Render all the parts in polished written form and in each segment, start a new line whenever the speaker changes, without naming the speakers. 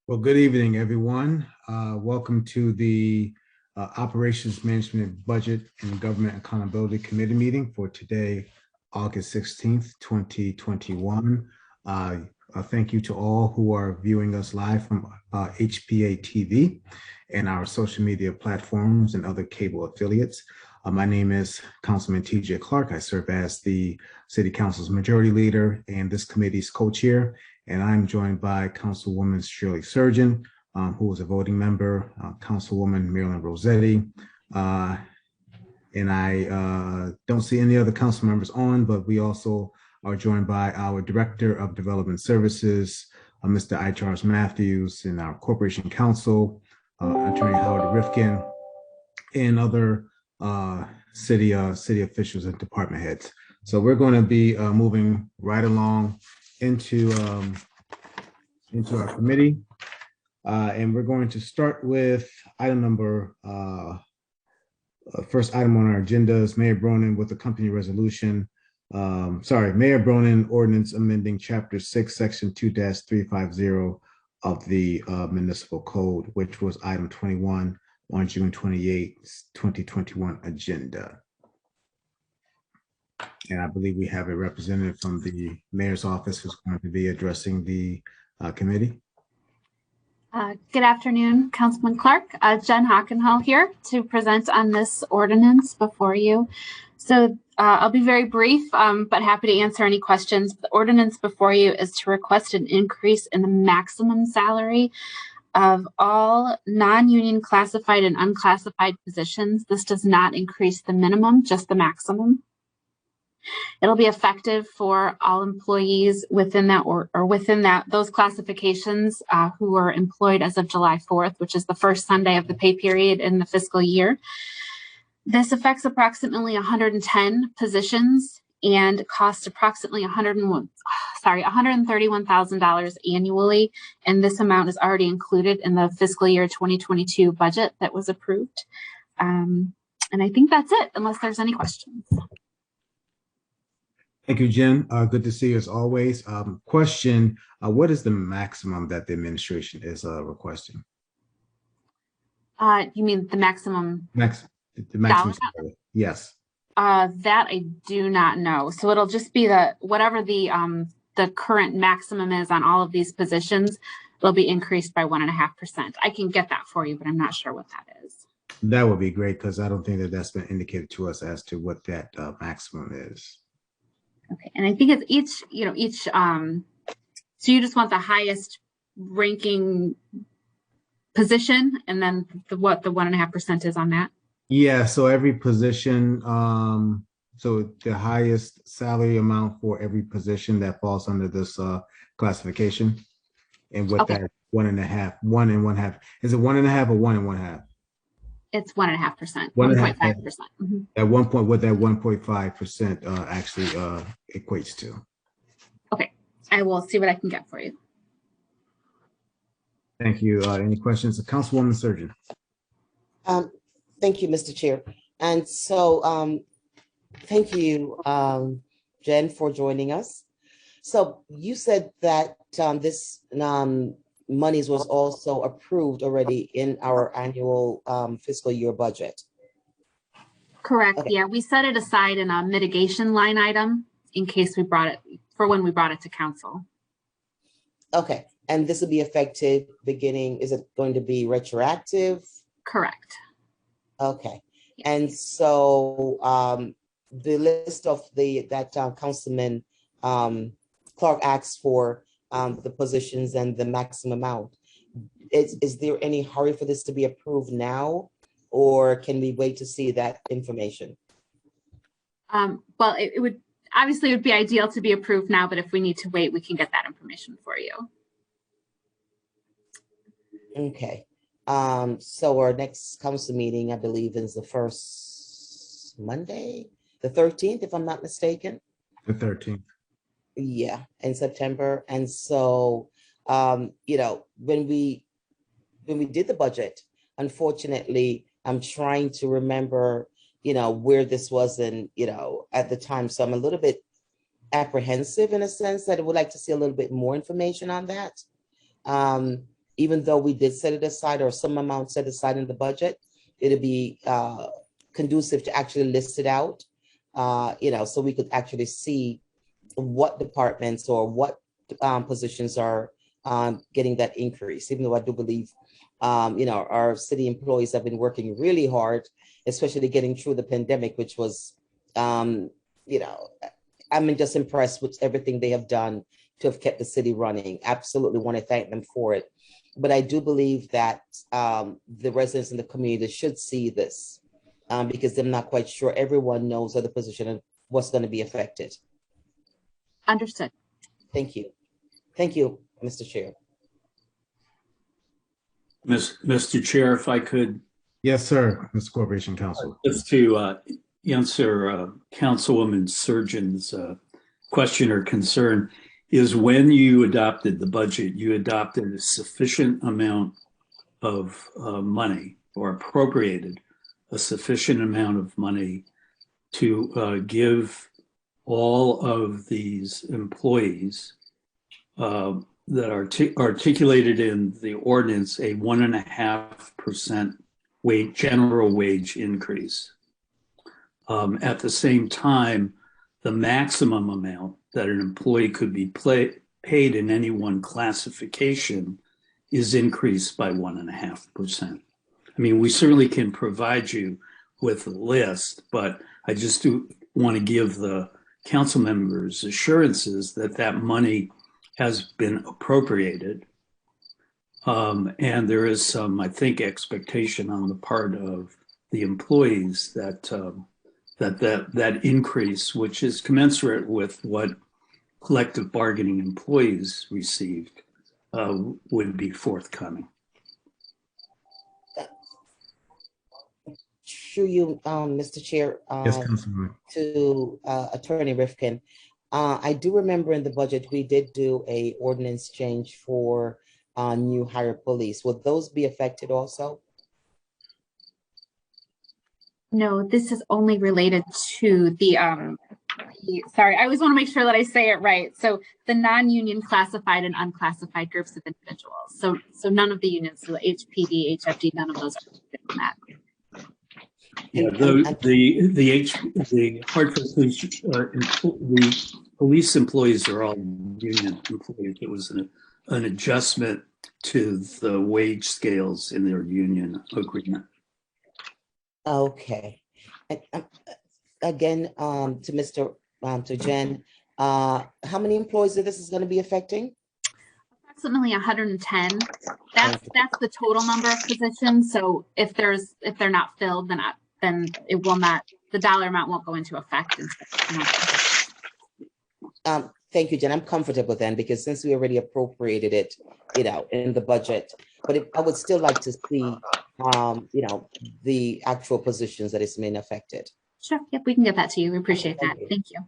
Well, good evening, everyone. Welcome to the Operations Management Budget and Government Accountability Committee meeting for today, August 16th, 2021. Thank you to all who are viewing us live from HPA-TV and our social media platforms and other cable affiliates. My name is Councilman TJ Clark. I serve as the City Council's Majority Leader and this committee's co-chair. And I'm joined by Councilwoman Shirley Surgeon, who is a voting member, Councilwoman Marilyn Rossetti, and I don't see any other council members on, but we also are joined by our Director of Development Services, Mr. I. Charles Matthews, and our Corporation Counsel, Attorney Howard Rifkin, and other city officials and department heads. So we're going to be moving right along into our committee, and we're going to start with item number first item on our agenda is Mayor Bronin with the company resolution. Mayor Bronin ordinance amending Chapter 6, Section 2-350 of the Municipal Code, which was item 21 on June 28, 2021 agenda. And I believe we have a representative from the mayor's office who's going to be addressing the committee.
Good afternoon, Councilman Clark. Jen Hockenhall here to present on this ordinance before you. So I'll be very brief, but happy to answer any questions. The ordinance before you is to request an increase in the maximum salary of all non-union classified and unclassified positions. This does not increase the minimum, just the maximum. It'll be effective for all employees within that or within those classifications who are employed as of July 4th, which is the first Sunday of the pay period in the fiscal year. This affects approximately 110 positions and costs approximately $131,000 annually. And this amount is already included in the fiscal year 2022 budget that was approved. And I think that's it, unless there's any questions.
Thank you, Jen. Good to see you as always. Question, what is the maximum that the administration is requesting?
You mean the maximum?
The maximum salary. Yes.
That I do not know. So it'll just be whatever the current maximum is on all of these positions, it'll be increased by 1.5%. I can get that for you, but I'm not sure what that is. That
would be great, because I don't think that's been indicated to us as to what that maximum is.
Okay, and I think it's each, so you just want the highest ranking position and then what the 1.5% is on that?
Yeah, so every position, so the highest salary amount for every position that falls under this classification, and what that 1.5, is it 1.5 or 1 1/2?
It's 1.5%, 1.5%.
At one point, what that 1.5% actually equates to.
Okay, I will see what I can get for you.
Thank you. Any questions? Councilwoman Surgeon.
Thank you, Mr. Chair. And so thank you, Jen, for joining us. So you said that this monies was also approved already in our annual fiscal year budget.
Correct. Okay. Yeah, we set it aside in a mitigation line item in case we brought it for when we brought it to council.
Okay, and this will be effective beginning. Is it going to be retroactive?
Correct.
Okay, yes. And so the list of that Councilman Clark asked for the positions and the maximum amount. Is there any hurry for this to be approved now, or can we wait to see that information?
Well, it would obviously be ideal to be approved now, but if we need to wait, we can get that information for you.
Okay. So our next council meeting, I believe, is the first Monday, the 13th, if I'm not mistaken.
The 13th.
Yeah, in September. And so, when we did the budget, unfortunately, I'm trying to remember, where this was in, at the time. So I'm a little bit apprehensive in a sense that I would like to see a little bit more information on that. even though we did set it aside or some amount set aside in the budget, it'd be conducive to actually list it out, so we could actually see what departments or what positions are getting that increase, even though I do believe, our city employees have been working really hard, especially getting through the pandemic, which was, I'm just impressed with everything they have done to have kept the city running. Absolutely want to thank them for it. But I do believe that the residents in the community should see this because I'm not quite sure everyone knows of the position and what's going to be affected.
Understood.
Thank you. Thank you, Mr. Chair.
Mr. Chair, if I could.
Yes, sir, Mr. Corporation Counsel.
Just to answer Councilwoman Surgeon's question or concern, is when you adopted the budget, you adopted a sufficient amount of money or appropriated a sufficient amount of money to give all of these employees that are articulated in the ordinance a 1.5% general wage increase. At the same time, the maximum amount that an employee could be paid in any one classification is increased by 1.5%. I mean, we certainly can provide you with a list, but I just do want to give the council members assurances that that money has been appropriated. And there is some, I think, expectation on the part of the employees that that increase, which is commensurate with what collective bargaining employees received, would be forthcoming.
Through you, Mr. Chair,
Yes, Councilman.
to Attorney Rifkin. I do remember in the budget, we did do a ordinance change for new hire police. Would those be affected also?
No, this is only related to the, sorry, I always want to make sure that I say it right. So the non-union classified and unclassified groups of individuals. So none of the unions, so the HPD, HFD, none of those are included in that.
Yeah, the Hartford police, the police employees are all union employees. It was an adjustment to the wage scales in their union agreement.
Okay. Again, to Jen, how many employees this is going to be affecting?
Approximately 110. That's the total number of positions. So if they're not filled, then it will not, the dollar amount won't go into effect.
Thank you, Jen. I'm comfortable then, because since we already appropriated it, in the budget, but I would still like to see, the actual positions that is being affected.
Sure. Yep, we can get that to you. We appreciate that. Thank you.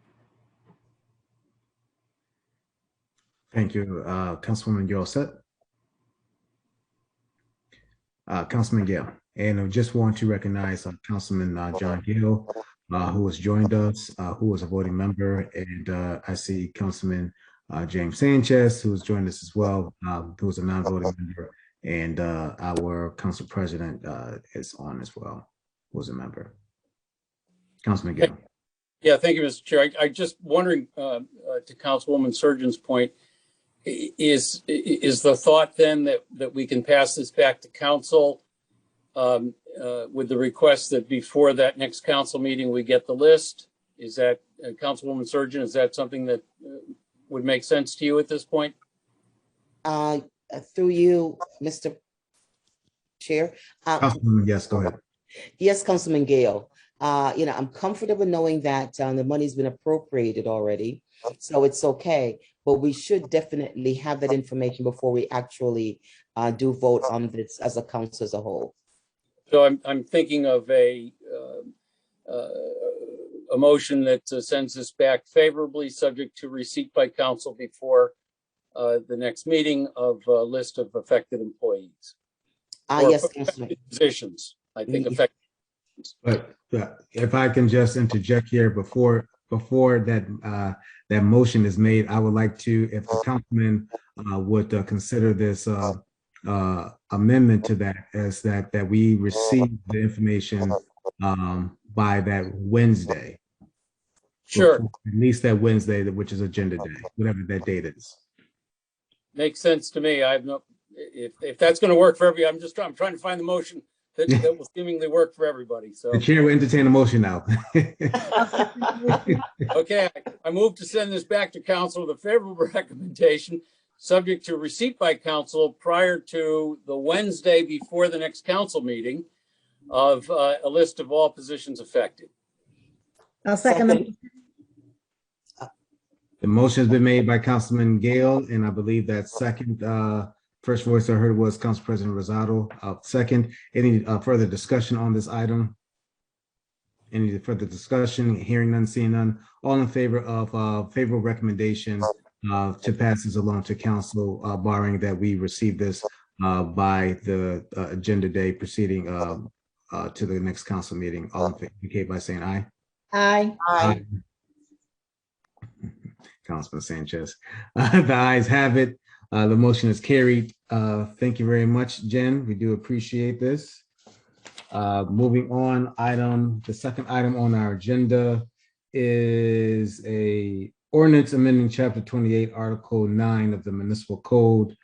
Thank you. Councilwoman, you're all set? Councilman Gale. And I just want to recognize Councilman John Gill, who has joined us, who was a voting member. And I see Councilman James Sanchez, who has joined us as well, who was a non-voting member. And our council president is on as well, who was a member. Councilman Gill.
Yeah, thank you, Mr. Chair. I just wondering, to Councilwoman Surgeon's point, is the thought then that we can pass this back to council with the request that before that next council meeting we get the list? Is that, Councilwoman Surgeon, is that something that would make sense to you at this point?
Through you, Mr. Chair.
Yes, go ahead.
Yes, Councilman Gale. I'm comfortable knowing that the money's been appropriated already, so it's okay. But we should definitely have that information before we actually do vote on this as a council as a whole.
So I'm thinking of a motion that sends this back favorably, subject to receipt by council before the next meeting of a list of affected employees.
Yes,
affected positions. I think affected.
But if I can just interject here before that motion is made, I would like to, if the councilman would consider this amendment to that is that we receive the information by that Wednesday.
Sure.
At least that Wednesday, which is agenda day, whatever that date is.
Makes sense to me. I have no, if that's going to work for everybody, I'm trying to find the motion that will seemingly work for everybody. So
the chair will entertain a motion now.
okay, I move to send this back to council with a favorable recommendation, subject to receipt by council prior to the Wednesday before the next council meeting of a list of all positions affected.
I'll second it.
The motion has been made by Councilman Gale, and I believe that second, first voice I heard was Council President Rosado. Second, any further discussion on this item? Any further discussion? Hearing none, seeing none. All in favor of favorable recommendation to pass this along to council, barring that we receive this by the agenda day proceeding to the next council meeting. All in favor, indicate by saying aye.
Aye.
Aye.
Councilman Sanchez. The ayes have it. The motion is carried. Thank you very much, Jen. We do appreciate this. Moving on, the second item on our agenda is a ordinance amending Chapter 28, Article 9 of the Municipal Code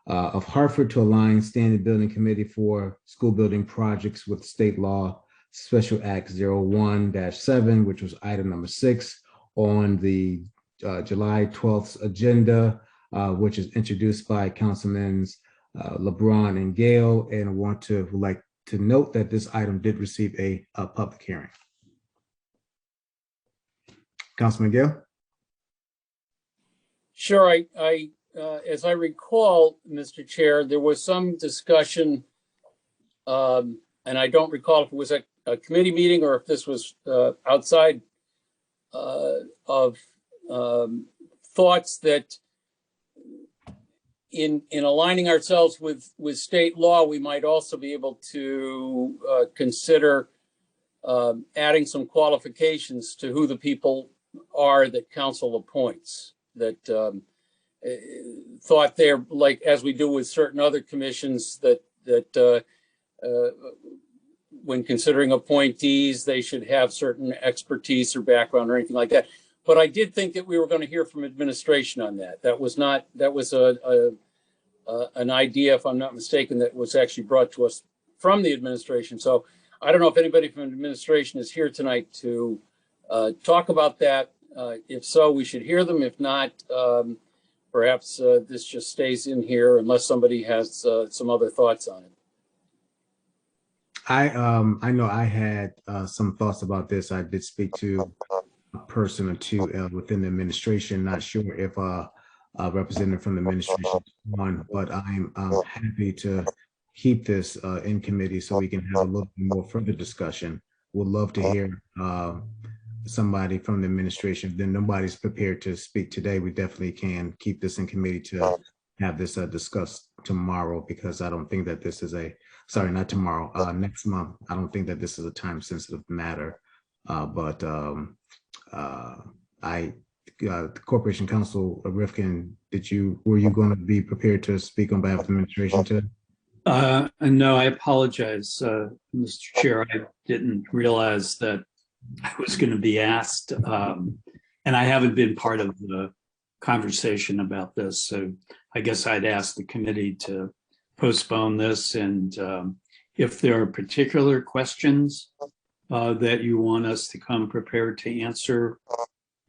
of Hartford to align Standing Building Committee for School Building Projects with State Law Special Act 01-7, which was item number 6 on the July 12th agenda, which is introduced by Councilmen LeBron and Gale, and would like to note that this item did receive a public hearing. Councilman Gale?
Sure. I as I recall, Mr. Chair, there was some discussion, and I don't recall if it was a committee meeting or if this was outside of thoughts that in aligning ourselves with state law, we might also be able to consider adding some qualifications to who the people are that council appoints. That thought there, like as we do with certain other commissions, that when considering appointees, they should have certain expertise or background or anything like that. But I did think that we were going to hear from administration on that. That was an idea, if I'm not mistaken, that was actually brought to us from the administration. So I don't know if anybody from administration is here tonight to talk about that. If so, we should hear them. If not, perhaps this just stays in here unless somebody has some other thoughts on it.
I know I had some thoughts about this. I did speak to a person or two within the administration. Not sure if a representative from the administration is on, but I'm happy to keep this in committee so we can have a little bit more further discussion. Would love to hear somebody from the administration. If then nobody's prepared to speak today, we definitely can keep this in committee to have this discussed tomorrow, because I don't think that this is not tomorrow, next month. I don't think that this is a time sensitive matter, but the Corporation Counsel, Rifkin, were you going to be prepared to speak on behalf of the administration today?
No, I apologize, Mr. Chair. I didn't realize that I was going to be asked, and I haven't been part of the conversation about this. So I guess I'd ask the committee to postpone this. And if there are particular questions that you want us to come prepared to answer,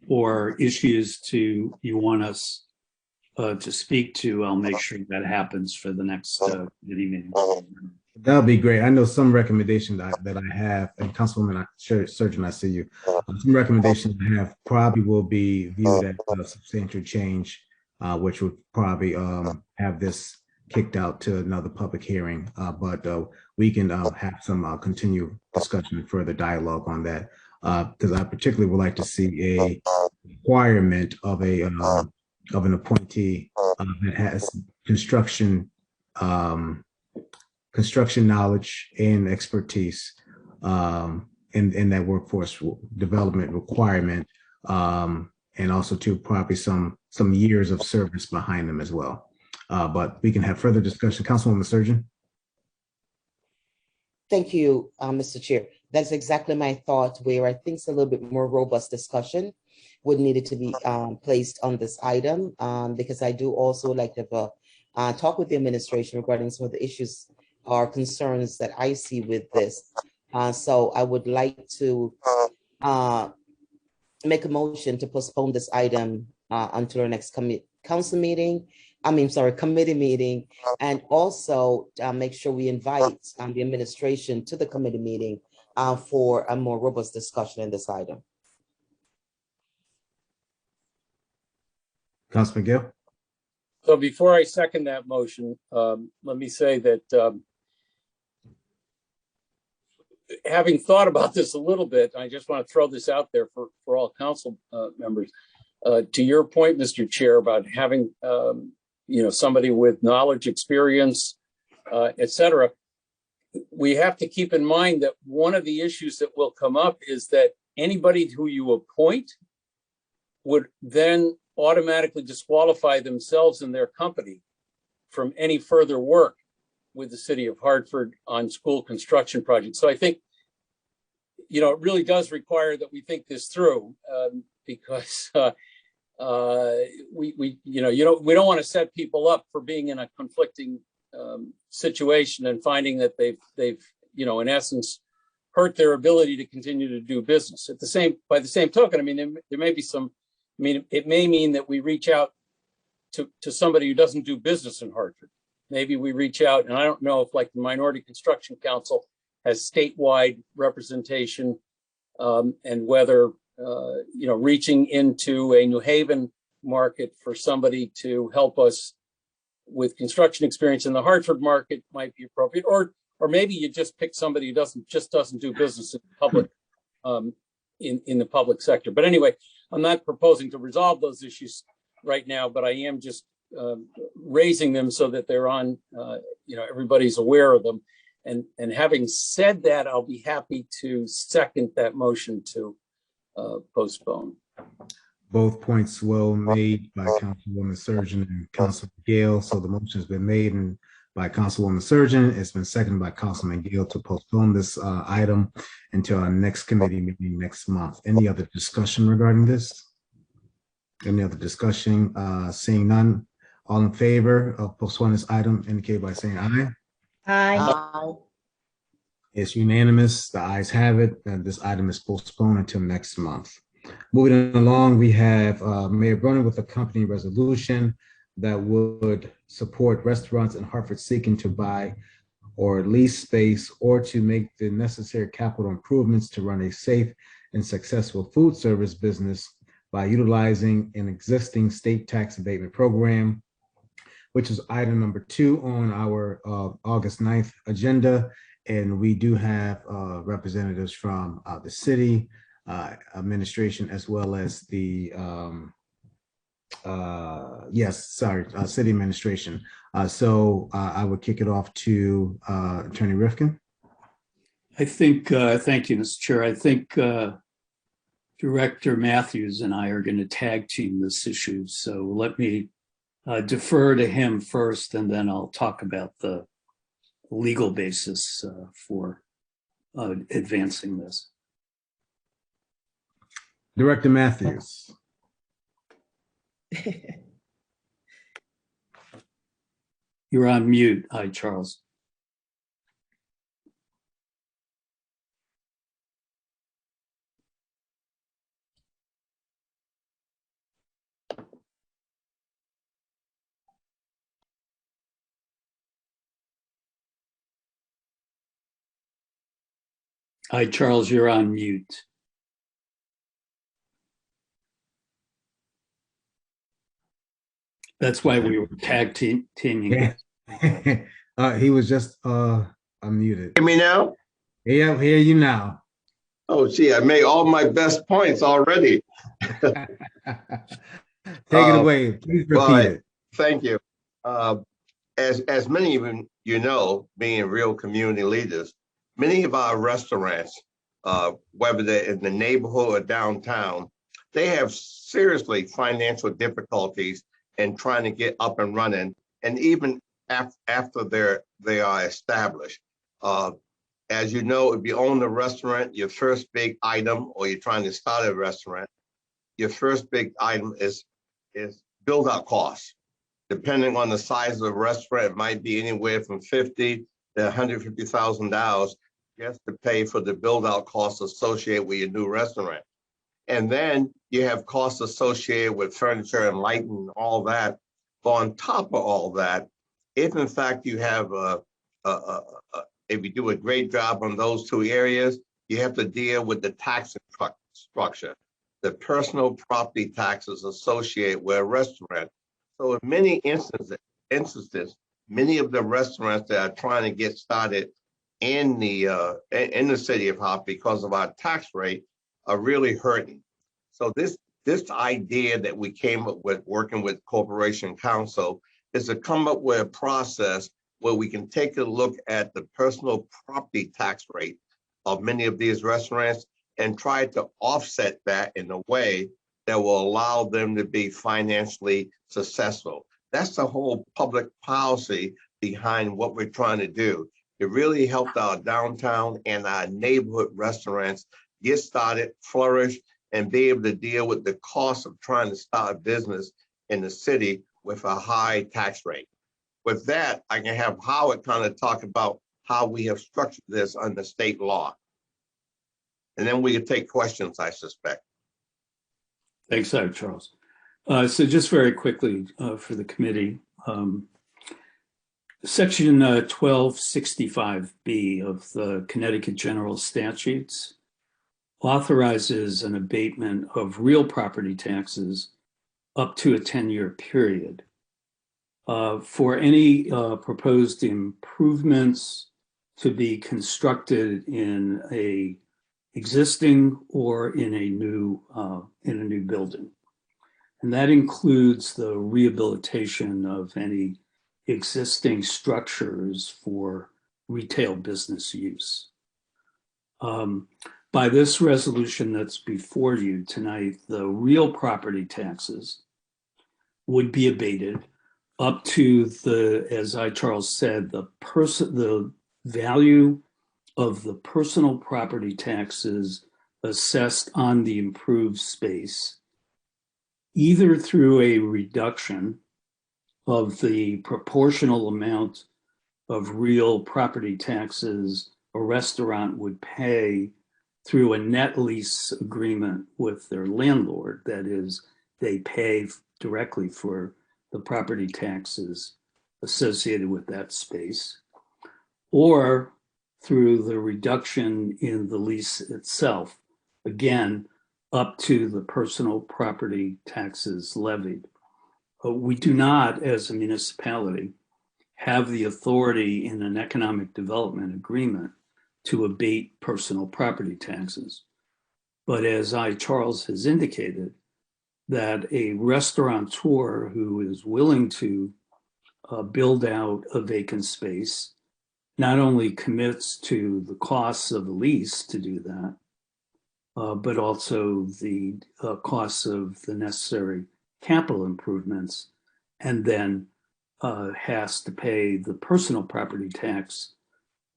or issues you want us to speak to, I'll make sure that happens for the next committee meeting.
That'll be great. I know some recommendations that I have, and Councilwoman Surgeon, I see you. Some recommendations I have probably will be viewed as a substantial change, which would probably have this kicked out to another public hearing. But we can have some continued discussion and further dialogue on that, because I particularly would like to see a requirement of an appointee that has construction knowledge and expertise in that workforce development requirement, and also to probably some years of service behind them as well. but we can have further discussion. Councilwoman Surgeon.
Thank you, Mr. Chair. That's exactly my thought, where I think it's a little bit more robust discussion would needed to be placed on this item, because I do also like to have a talk with the administration regarding some of the issues or concerns that I see with this. So I would like to make a motion to postpone this item until our next committee meeting, and also make sure we invite the administration to the committee meeting for a more robust discussion in this item.
Councilman Gill.
So before I second that motion, let me say that having thought about this a little bit, I just want to throw this out there for all council members. To your point, Mr. Chair, about having somebody with knowledge, experience, et cetera, we have to keep in mind that one of the issues that will come up is that anybody who you appoint would then automatically disqualify themselves and their company from any further work with the city of Hartford on school construction projects. So I think, it really does require that we think this through, because we don't want to set people up for being in a conflicting situation and finding that they've in essence hurt their ability to continue to do business. By the same token, there may be some. It may mean that we reach out to somebody who doesn't do business in Hartford. Maybe we reach out, and I don't know if, like, the Minority Construction Council has statewide representation, and whether reaching into a New Haven market for somebody to help us with construction experience in the Hartford market might be appropriate, or maybe you just pick somebody who doesn't do business in public, in the public sector. But anyway, I'm not proposing to resolve those issues right now, but I am just raising them so that they're on, everybody's aware of them. And having said that, I'll be happy to second that motion to postpone.
Both points well made by Councilwoman Surgeon and Councilman Gale. So the motion has been made by Councilwoman Surgeon. It's been seconded by Councilman Gale to postpone this item until our next committee meeting next month. Any other discussion regarding this? Any other discussion? Seeing none, all in favor of postponing this item indicate by saying aye.
Aye.
It's unanimous. The ayes have it, and this item is postponed until next month. Moving along, we have Mayor Bronin with a company resolution that would support restaurants in Hartford seeking to buy or lease space or to make the necessary capital improvements to run a safe and successful food service business by utilizing an existing state tax abatement program, which is item number 2 on our August 9th agenda. And we do have representatives from the city administration, as well as the city administration. So I would kick it off to Attorney Rifkin.
I think, thank you, Mr. Chair. I think Director Matthews and I are going to tag team this issue. So let me defer to him first, and then I'll talk about the legal basis for advancing this.
Director Matthews.
You're on mute. Hi, Charles. Hi, Charles, you're on mute. That's why we were tag teaming.
Yeah. He was just unmuted.
Hear me now?
Yeah, I hear you now.
Oh, gee, I made all my best points already.
Take it away. Please repeat it.
Thank you. As many of you know, being real community leaders, many of our restaurants, whether they're in the neighborhood or downtown, they have seriously financial difficulties in trying to get up and running and even after they are established. As you know, if you own a restaurant, your first big item, or you're trying to start a restaurant, your first big item is build out costs. Depending on the size of the restaurant, it might be anywhere from $50,000 to $150,000 just to pay for the build out costs associated with your new restaurant. And then you have costs associated with furniture and lighting and all that. But on top of all that, if in fact you have if you do a great job on those two areas, you have to deal with the tax structure, the personal property taxes associated with a restaurant. So in many instances, many of the restaurants that are trying to get started in the city of Hartford because of our tax rate are really hurting. So this idea that we came up with working with Corporation Counsel is to come up with a process where we can take a look at the personal property tax rate of many of these restaurants and try to offset that in a way that will allow them to be financially successful. That's the whole public policy behind what we're trying to do. It really helped our downtown and our neighborhood restaurants get started, flourish, and be able to deal with the cost of trying to start a business in the city with a high tax rate. With that, I can have Howard kind of talk about how we have structured this under state law. And then we can take questions, I suspect.
Thanks, Dr. Charles. So just very quickly for the committee, Section 1265B of the Connecticut General Statutes authorizes an abatement of real property taxes up to a 10-year period for any proposed improvements to be constructed in a existing or in a new building. And that includes the rehabilitation of any existing structures for retail business use. By this resolution that's before you tonight, the real property taxes would be abated up to the, as Charles said, the value of the personal property taxes assessed on the improved space, either through a reduction of the proportional amount of real property taxes a restaurant would pay through a net lease agreement with their landlord. That is, they pay directly for the property taxes associated with that space, or through the reduction in the lease itself, again, up to the personal property taxes levied. We do not, as a municipality, have the authority in an economic development agreement to abate personal property taxes. But as Charles has indicated, that a restaurateur who is willing to build out a vacant space not only commits to the costs of the lease to do that, but also the costs of the necessary capital improvements, and then has to pay the personal property tax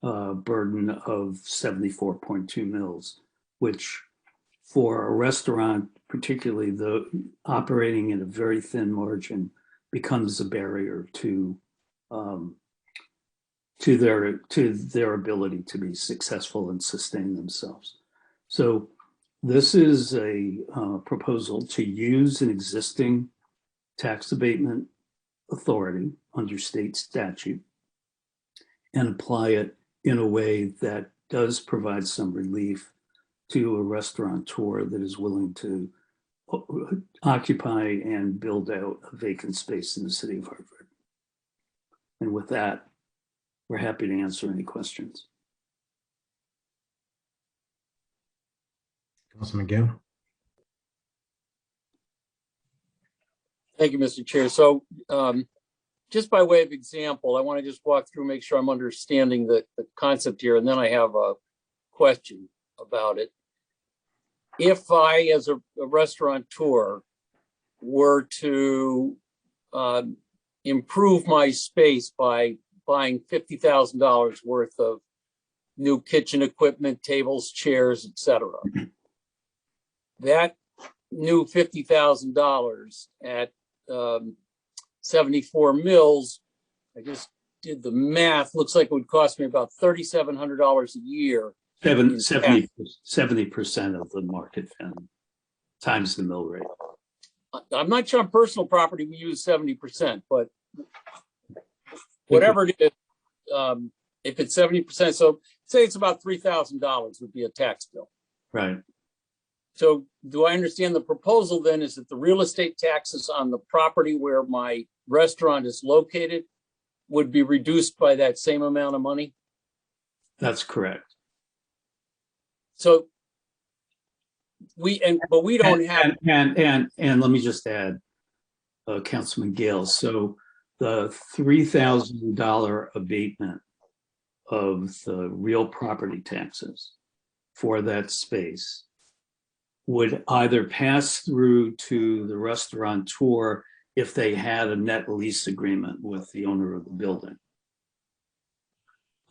burden of 74.2 mils, which for a restaurant, particularly operating in a very thin margin, becomes a barrier to their ability to be successful and sustain themselves. So this is a proposal to use an existing tax abatement authority under state statute and apply it in a way that does provide some relief to a restaurateur that is willing to occupy and build out a vacant space in the city of Hartford. And with that, we're happy to answer any questions.
Councilman Gill.
Thank you, Mr. Chair. So just by way of example, I want to just walk through, make sure I'm understanding the concept here, and then I have a question about it. If I, as a restaurateur, were to improve my space by buying $50,000 worth of new kitchen equipment, tables, chairs, etc. That new $50,000 at 74 mills, I just did the math, looks like it would cost me about $3,700 a year.
70% of the market value times the mill rate.
I'm not sure on personal property we use 70%, but whatever it is, if it's 70%, so say it's about $3,000 would be a tax bill.
Right.
So do I understand the proposal then is that the real estate taxes on the property where my restaurant is located would be reduced by that same amount of money?
That's correct.
So but we don't have.
And let me just add, Councilman Gale, so the $3,000 abatement of the real property taxes for that space would either pass through to the restaurateur if they had a net lease agreement with the owner of the building.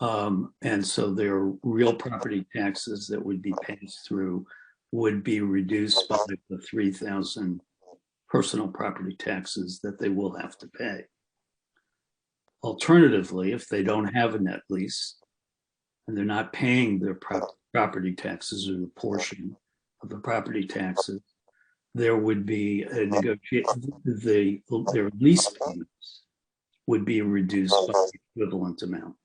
And so their real property taxes that would be passed through would be reduced by the 3,000 personal property taxes that they will have to pay. Alternatively, if they don't have a net lease and they're not paying their property taxes or the portion of the property taxes, there would be a negotiation. Their lease payments would be reduced by the equivalent amount.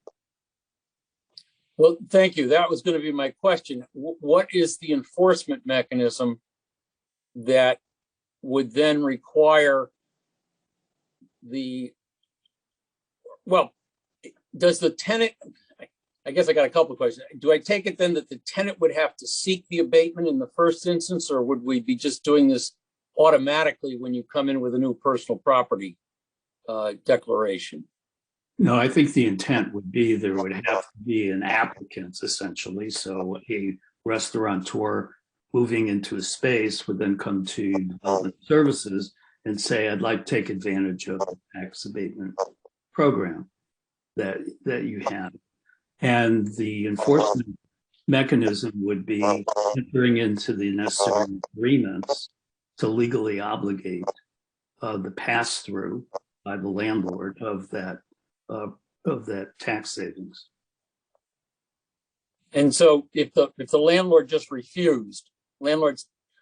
Well, thank you. That was going to be my question. What is the enforcement mechanism that would then require does the tenant, I guess I got a couple of questions. Do I take it then that the tenant would have to seek the abatement in the first instance, or would we be just doing this automatically when you come in with a new personal property declaration?
No, I think the intent would be there would have to be an applicant essentially. So a restaurateur moving into a space would then come to development services and say, I'd like to take advantage of the tax abatement program that you have. And the enforcement mechanism would be entering into the necessary agreements to legally obligate the pass-through by the landlord of that tax savings.
And so if the landlord just refused,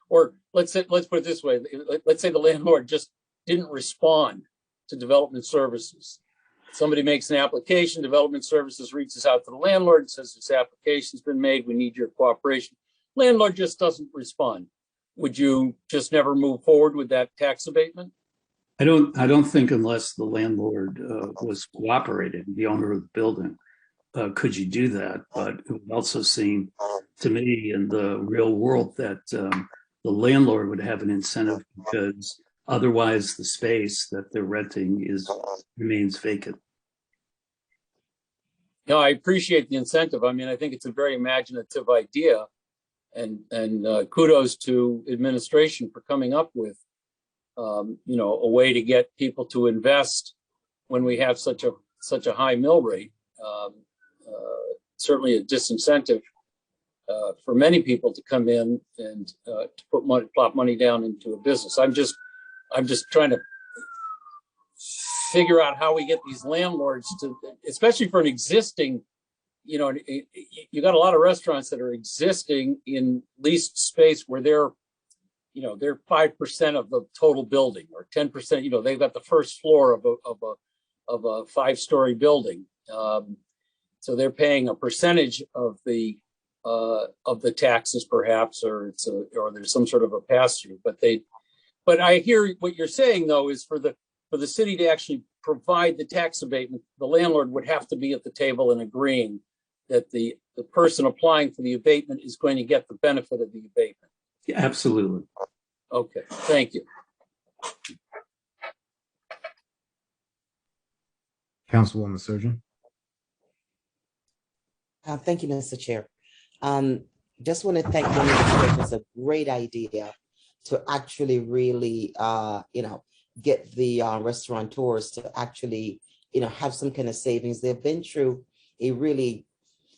or let's put it this way, let's say the landlord just didn't respond to development services. Somebody makes an application, development services reaches out to the landlord and says, this application's been made, we need your cooperation. Landlord just doesn't respond. Would you just never move forward with that tax abatement?
I don't think unless the landlord was cooperating, the owner of the building, could you do that. But it would also seem to me in the real world that the landlord would have an incentive because otherwise the space that they're renting remains vacant.
No, I appreciate the incentive. I mean, I think it's a very imaginative idea, and kudos to administration for coming up with a way to get people to invest when we have such a high mill rate. Certainly a disincentive for many people to come in and to plop money down into a business. I'm just trying to figure out how we get these landlords to, especially for an existing, you got a lot of restaurants that are existing in leased space where they're 5% of the total building or 10%, they've got the first floor of a 5-story building. So they're paying a percentage of the taxes perhaps, or there's some sort of a pass-through, but I hear what you're saying though, is for the city to actually provide the tax abatement, the landlord would have to be at the table and agreeing that the person applying for the abatement is going to get the benefit of the abatement.
Yeah, absolutely.
Okay, thank you.
Councilwoman Surgeon.
Thank you, Mr. Chair. Just want to thank the administration. It's a great idea to actually really, get the restaurateurs to actually, have some kind of savings. They've been through a really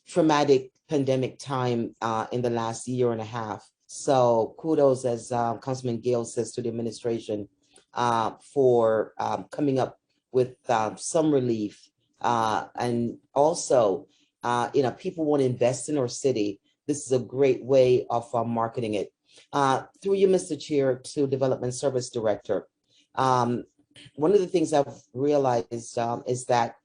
traumatic pandemic time in the last year and a half. So kudos, as Councilman Gale says, to the administration for coming up with some relief. And also, people want to invest in our city. This is a great way of marketing it. Through you, Mr. Chair, to Development Service Director. One of the things I've realized is that,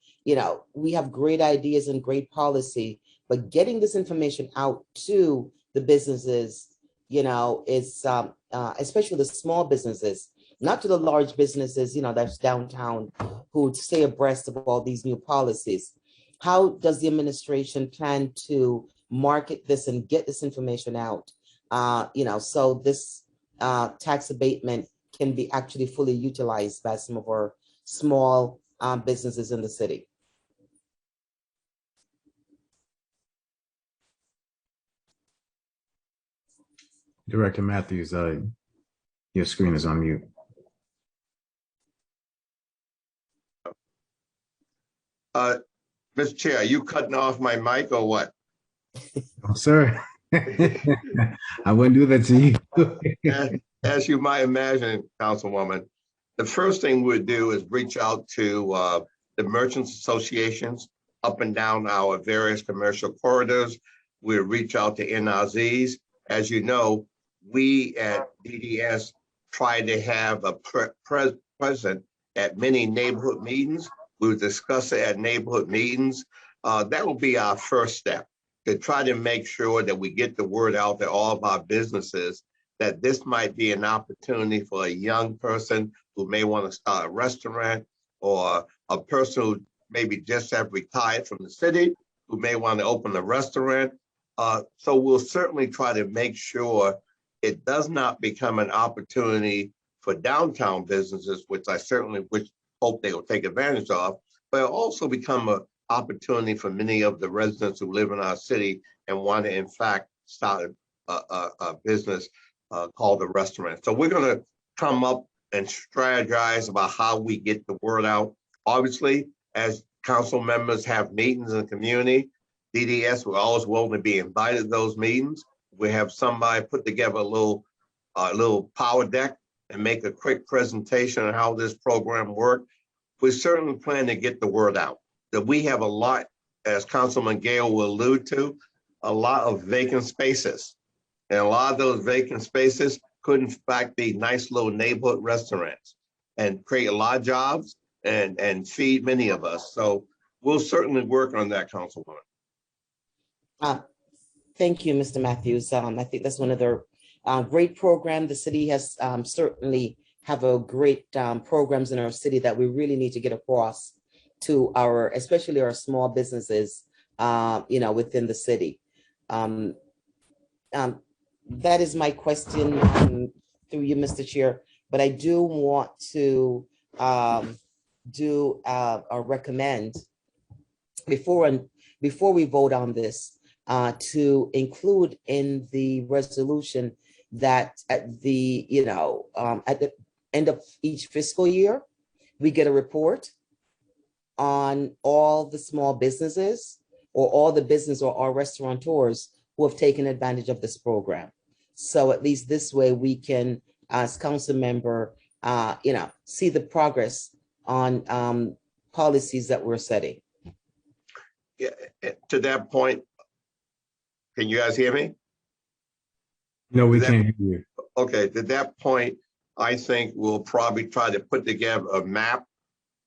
we have great ideas and great policy, but getting this information out to the businesses, is especially the small businesses, not to the large businesses, that's downtown, who stay abreast of all these new policies. How does the administration plan to market this and get this information out? So this tax abatement can be actually fully utilized by some of our small businesses in the city.
Director Matthews, your screen is on mute.
Mr. Chair, are you cutting off my mic or what?
Oh, sir. I wouldn't do that to you.
As you might imagine, Councilwoman, the first thing we'd do is reach out to the merchants associations up and down our various commercial corridors. We'll reach out to NRZs. As you know, we at DDS try to have a present at many neighborhood meetings. We'll discuss it at neighborhood meetings. That will be our first step, to try to make sure that we get the word out to all of our businesses that this might be an opportunity for a young person who may want to start a restaurant, or a person who maybe just have retired from the city who may want to open a restaurant. So we'll certainly try to make sure it does not become an opportunity for downtown businesses, which I certainly hope they will take advantage of, but it'll also become an opportunity for many of the residents who live in our city and want to, in fact, start a business called a restaurant. So we're going to come up and strategize about how we get the word out. Obviously, as council members have meetings in the community, DDS, we're always willing to be invited to those meetings. We have somebody put together a little power deck and make a quick presentation on how this program works. We certainly plan to get the word out that we have a lot, as Councilman Gale will allude to, a lot of vacant spaces. And a lot of those vacant spaces could in fact be nice little neighborhood restaurants and create a lot of jobs and feed many of us. So we'll certainly work on that, Councilwoman.
Thank you, Mr. Matthews. I think that's one of the great programs. The city has certainly have a great programs in our city that we really need to get across to our, especially our small businesses, within the city. That is my question through you, Mr. Chair, but I do want to recommend before we vote on this, to include in the resolution that at the end of each fiscal year, we get a report on all the small businesses or all the business or our restaurateurs who have taken advantage of this program. So at least this way we can, as council member, see the progress on policies that we're setting.
Yeah, to that point, can you guys hear me?
No, we can't hear you.
Okay, to that point, I think we'll probably try to put together a map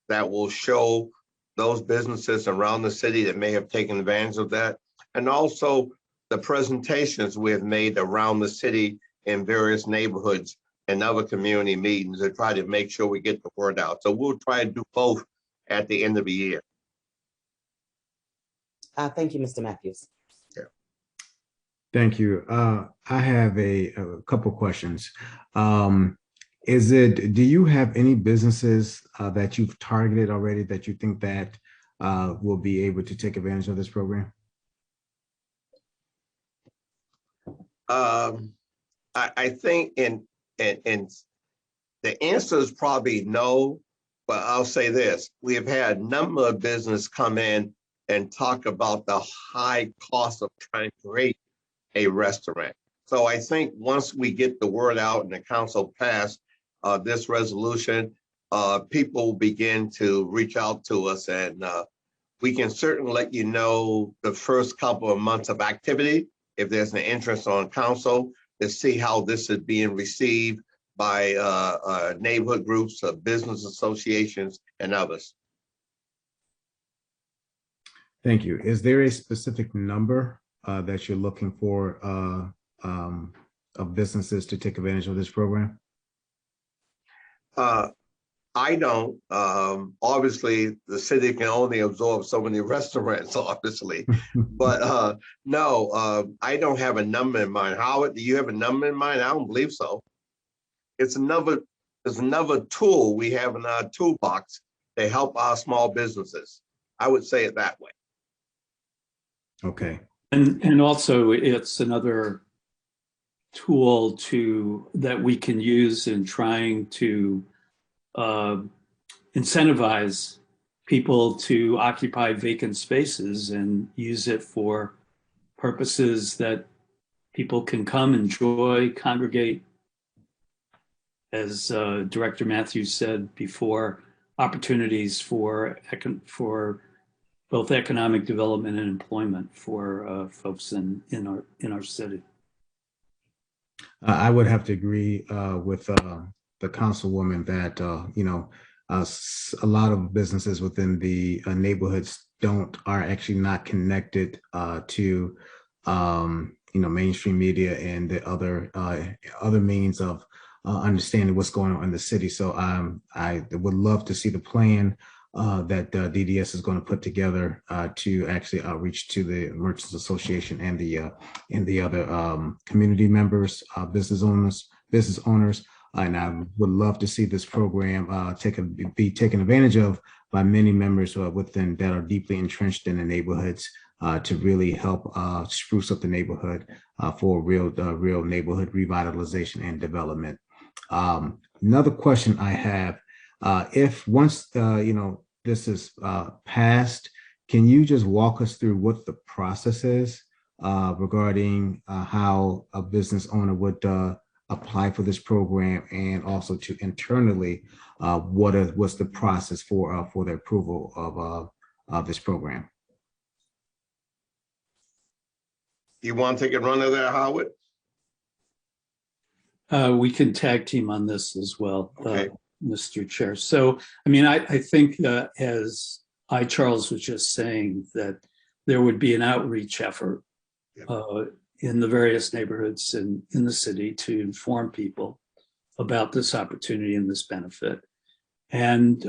that will show those businesses around the city that may have taken advantage of that. And also the presentations we have made around the city in various neighborhoods and other community meetings to try to make sure we get the word out. So we'll try to do both at the end of the year.
Thank you, Mr. Matthews.
Yeah.
Thank you. I have a couple questions. Do you have any businesses that you've targeted already that you think that will be able to take advantage of this program?
I think in The answer is probably no, but I'll say this. We have had a number of business come in and talk about the high cost of trying to create a restaurant. So I think once we get the word out and the council pass this resolution, people will begin to reach out to us, and we can certainly let you know the first couple of months of activity, if there's an interest on council, to see how this is being received by neighborhood groups, business associations, and others.
Thank you. Is there a specific number that you're looking for of businesses to take advantage of this program?
I don't. Obviously, the city can only absorb so many restaurants, obviously. But no, I don't have a number in mind. Howard, do you have a number in mind? I don't believe so. It's another tool we have in our toolbox to help our small businesses. I would say it that way.
Okay.
And also it's another tool that we can use in trying to incentivize people to occupy vacant spaces and use it for purposes that people can come, enjoy, congregate. As Director Matthews said before, opportunities for both economic development and employment for folks in our city.
I would have to agree with the councilwoman that a lot of businesses within the neighborhoods are actually not connected to mainstream media and the other means of understanding what's going on in the city. So I would love to see the plan that DDS is going to put together to actually outreach to the Merchants Association and the other community members, business owners. And I would love to see this program be taken advantage of by many members within that are deeply entrenched in the neighborhoods to really help spruce up the neighborhood for real neighborhood revitalization and development. Another question I have, if once this is passed, can you just walk us through what the process is regarding how a business owner would apply for this program, and also to internally what's the process for the approval of this program?
You want to take a run of that, Howard?
We can tag team on this as well,
Okay.
Mr. Chair. So, I mean, I think as Charles was just saying, that there would be an outreach effort in the various neighborhoods in the city to inform people about this opportunity and this benefit. And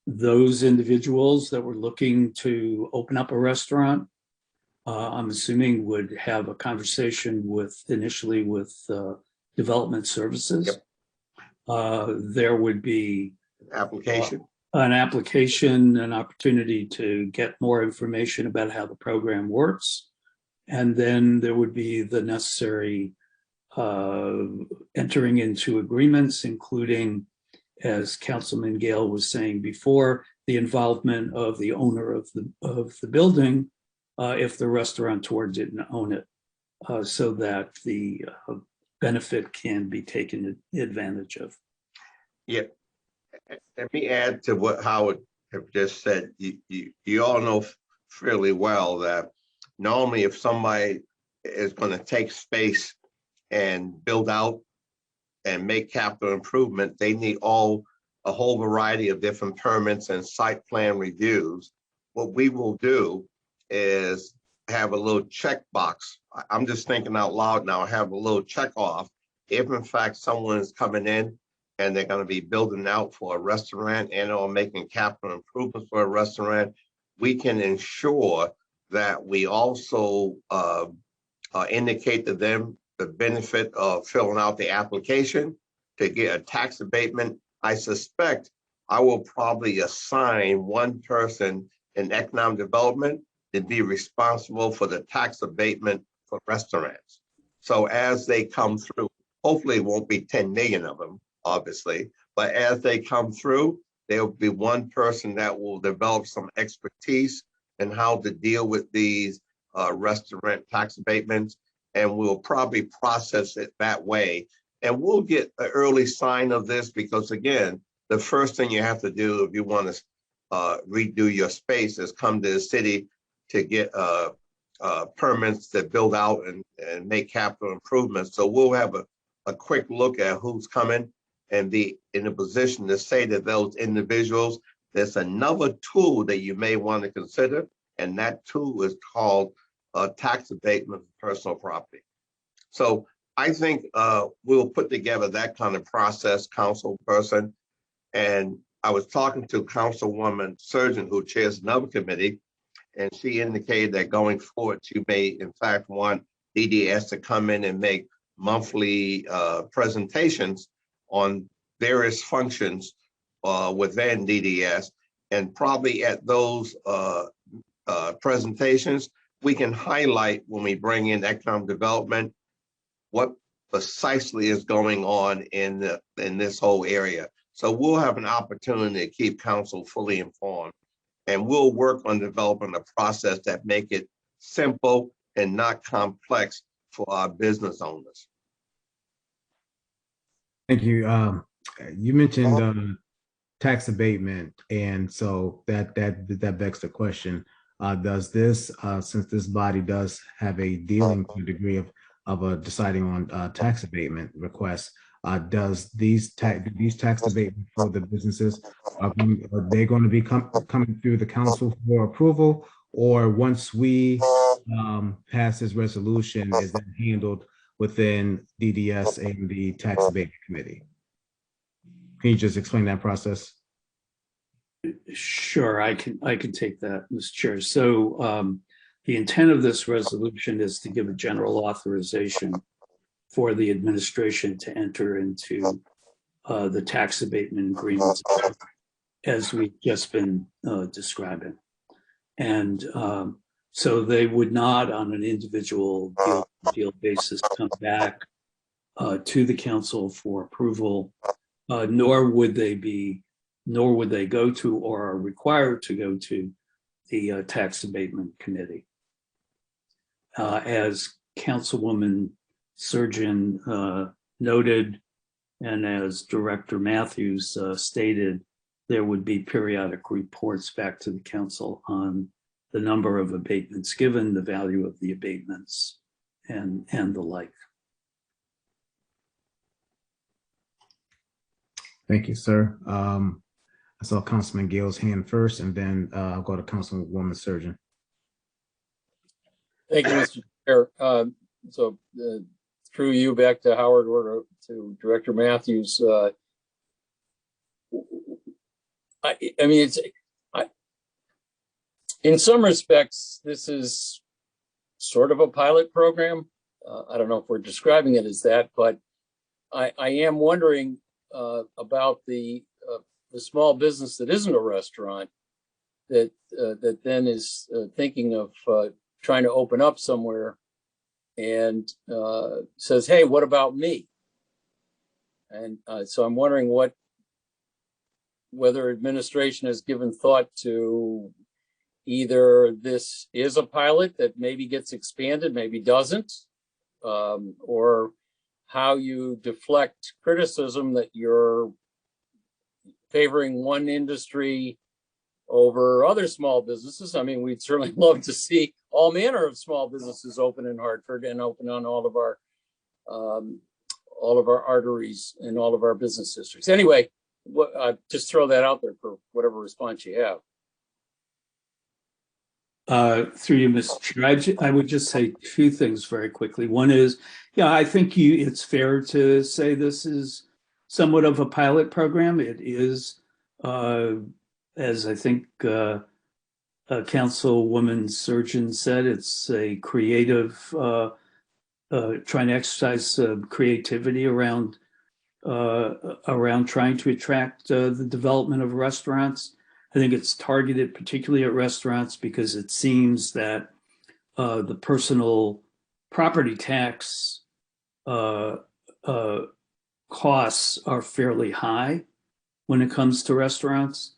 those individuals that were looking to open up a restaurant, I'm assuming would have a conversation initially with development services.
Yep.
There would be
an application,
an opportunity to get more information about how the program works. And then there would be the necessary entering into agreements, including, as Councilman Gale was saying before, the involvement of the owner of the building if the restaurateur didn't own it, so that the benefit can be taken advantage of.
Yeah. Let me add to what Howard have just said. You all know fairly well that normally if somebody is going to take space and build out and make capital improvement, they need a whole variety of different permits and site plan reviews. What we will do is have a little checkbox. I'm just thinking out loud now, have a little check off. If in fact someone is coming in and they're going to be building out for a restaurant and or making capital improvements for a restaurant, we can ensure that we also indicate to them the benefit of filling out the application to get a tax abatement. I suspect I will probably assign one person in economic development to be responsible for the tax abatement for restaurants. So as they come through, hopefully it won't be 10 million of them, obviously. But as they come through, there will be one person that will develop some expertise in how to deal with these restaurant tax abatements, and we'll probably process it that way. And we'll get an early sign of this because, again, the first thing you have to do if you want to redo your space is come to the city to get permits to build out and make capital improvements. So we'll have a quick look at who's coming and be in a position to say to those individuals, there's another tool that you may want to consider, and that tool is called tax abatement of personal property. So I think we'll put together that kind of process, council person. And I was talking to Councilwoman Surgeon, who chairs another committee, and she indicated that going forward, she may in fact want DDS to come in and make monthly presentations on various functions within DDS. And probably at those presentations, we can highlight when we bring in economic development, what precisely is going on in this whole area. So we'll have an opportunity to keep council fully informed, and we'll work on developing a process that make it simple and not complex for our business owners.
Thank you. You mentioned tax abatement, and so that begs the question: does this, since this body does have a dealing to a degree of deciding on tax abatement requests, does these tax abatements for the businesses are they going to be coming through the council for approval, or once we pass this resolution, is that handled within DDS and the tax abatement committee? Can you just explain that process?
Sure, I can take that, Mr. Chair. So the intent of this resolution is to give a general authorization for the administration to enter into the tax abatement agreements as we've just been describing. And so they would not on an individual deal basis come back to the council for approval, nor would they go to or are required to go to the tax abatement committee. As Councilwoman Surgeon noted, and as Director Matthews stated, there would be periodic reports back to the council on the number of abatements given, the value of the abatements, and the like.
Thank you, sir. I saw Councilman Gale's hand first, and then I'll go to Councilwoman Surgeon.
Thank you, Mr. Chair. So through you back to Howard or to Director Matthews. I mean, in some respects, this is sort of a pilot program. I don't know if we're describing it as that, but I am wondering about the small business that isn't a restaurant that then is thinking of trying to open up somewhere and says, hey, what about me? And so I'm wondering whether administration has given thought to either this is a pilot that maybe gets expanded, maybe doesn't, or how you deflect criticism that you're favoring one industry over other small businesses. I mean, we'd certainly love to see all manner of small businesses open in Hartford and open on all of our arteries and all of our business districts. Anyway, just throw that out there for whatever response you have.
Through you, Mr. Chair, I would just say two things very quickly. One is, yeah, I think it's fair to say this is somewhat of a pilot program. It is, as I think Councilwoman Surgeon said, it's a creative, trying to exercise creativity around trying to attract the development of restaurants. I think it's targeted particularly at restaurants because it seems that the personal property tax costs are fairly high when it comes to restaurants,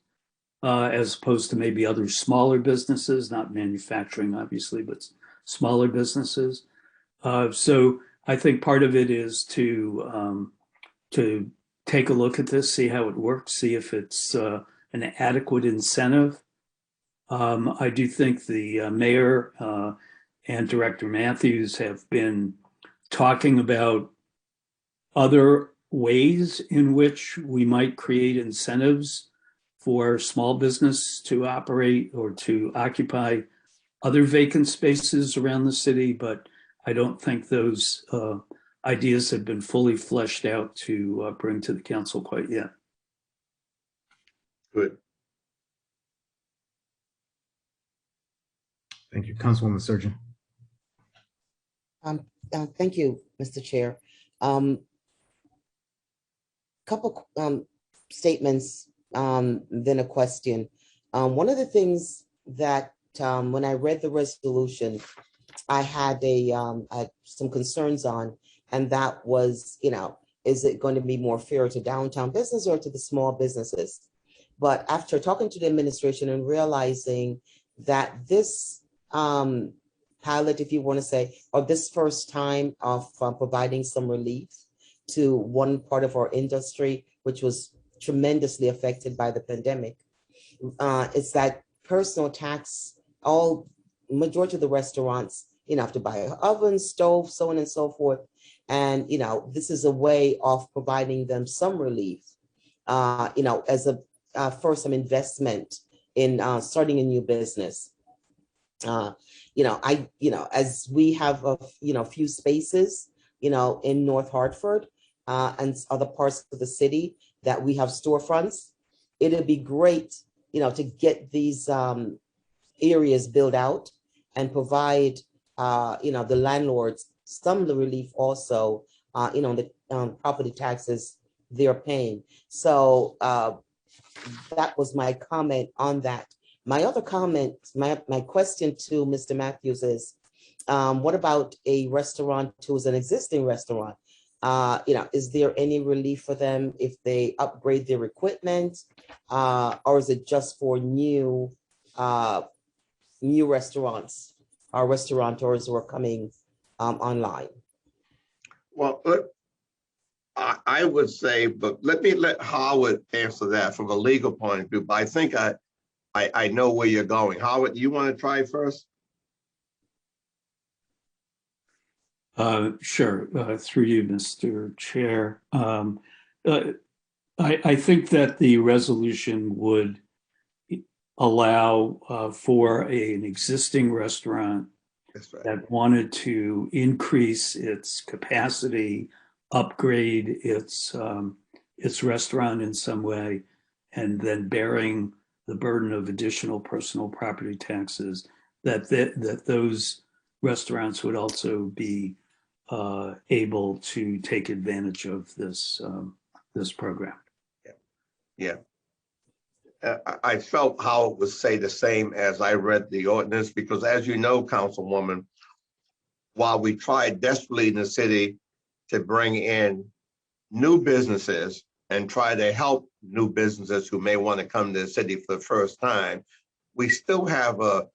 as opposed to maybe other smaller businesses, not manufacturing, obviously, but smaller businesses. So I think part of it is to take a look at this, see how it works, see if it's an adequate incentive. I do think the mayor and Director Matthews have been talking about other ways in which we might create incentives for small business to operate or to occupy other vacant spaces around the city, but I don't think those ideas have been fully fleshed out to bring to the council quite yet.
Good.
Thank you. Councilwoman Surgeon.
Thank you, Mr. Chair. Couple statements, then a question. One of the things that when I read the resolution, I had some concerns on, and that was, is it going to be more fair to downtown business or to the small businesses? But after talking to the administration and realizing that this pilot, if you want to say, or this first time of providing some relief to one part of our industry, which was tremendously affected by the pandemic, it's that personal tax, majority of the restaurants, have to buy an oven, stove, so on and so forth. And, this is a way of providing them some relief, as a first some investment in starting a new business. As we have a few spaces, in North Hartford and other parts of the city that we have storefronts, it'd be great, to get these areas built out and provide, the landlords some of the relief also, the property taxes they're paying. So that was my comment on that. My other comment, my question to Mr. Matthews is, what about a restaurant who is an existing restaurant? Is there any relief for them if they upgrade their equipment, or is it just for new restaurants or restaurateurs who are coming online?
Well, I would say, but let Howard answer that from a legal point of view. But I think I know where you're going. Howard, you want to try first?
Sure. Through you, Mr. Chair. I think that the resolution would allow for an existing restaurant that wanted to increase its capacity, upgrade its restaurant in some way, and then bearing the burden of additional personal property taxes, that those restaurants would also be able to take advantage of this program.
Yeah. I felt Howard would say the same as I read the ordinance, because as you know, Councilwoman, while we tried desperately in the city to bring in new businesses and try to help new businesses who may want to come to the city for the first time, we still have a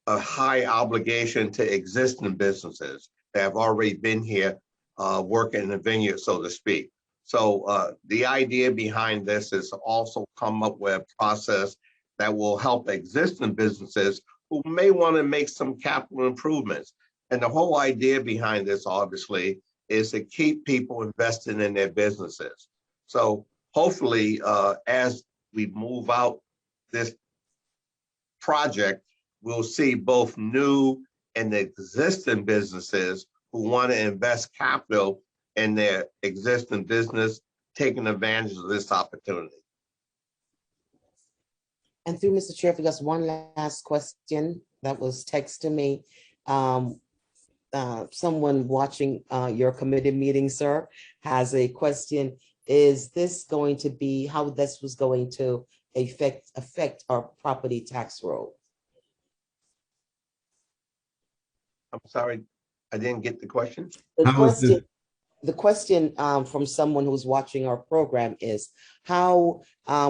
high obligation to existing businesses that have already been here working in the vineyard, so to speak. So the idea behind this is to also come up with a process that will help existing businesses who may want to make some capital improvements. And the whole idea behind this, obviously, is to keep people investing in their businesses. So hopefully, as we move out this project, we'll see both new and existing businesses who want to invest capital in their existing business taking advantage of this opportunity.
And through Mr. Chair, if you got one last question that was texted to me. Someone watching your committee meeting, sir, has a question. Is this going to be how this was going to affect our property tax roll?
I'm sorry, I didn't get the question.
The question, the question from someone who's watching our program is how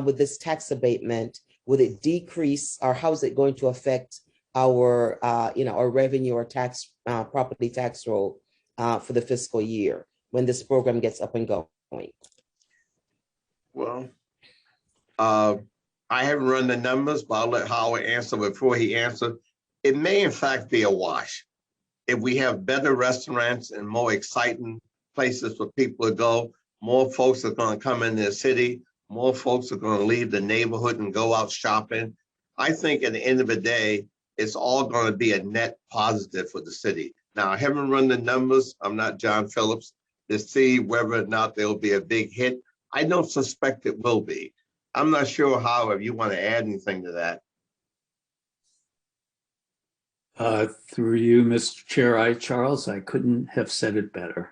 with this tax abatement, would it decrease or how is it going to affect our, our revenue or tax property tax roll for the fiscal year when this program gets up and going?
Well, I haven't run the numbers, but I'll let Howard answer before he answers. It may in fact be a wash. If we have better restaurants and more exciting places for people to go, more folks are going to come in the city, more folks are going to leave the neighborhood and go out shopping. I think at the end of the day, it's all going to be a net positive for the city. Now, I haven't run the numbers. I'm not John Phillips to see whether or not there'll be a big hit. I don't suspect it will be. I'm not sure how, if you want to add anything to that.
Through you, Mr. Chair, Charles, I couldn't have said it better.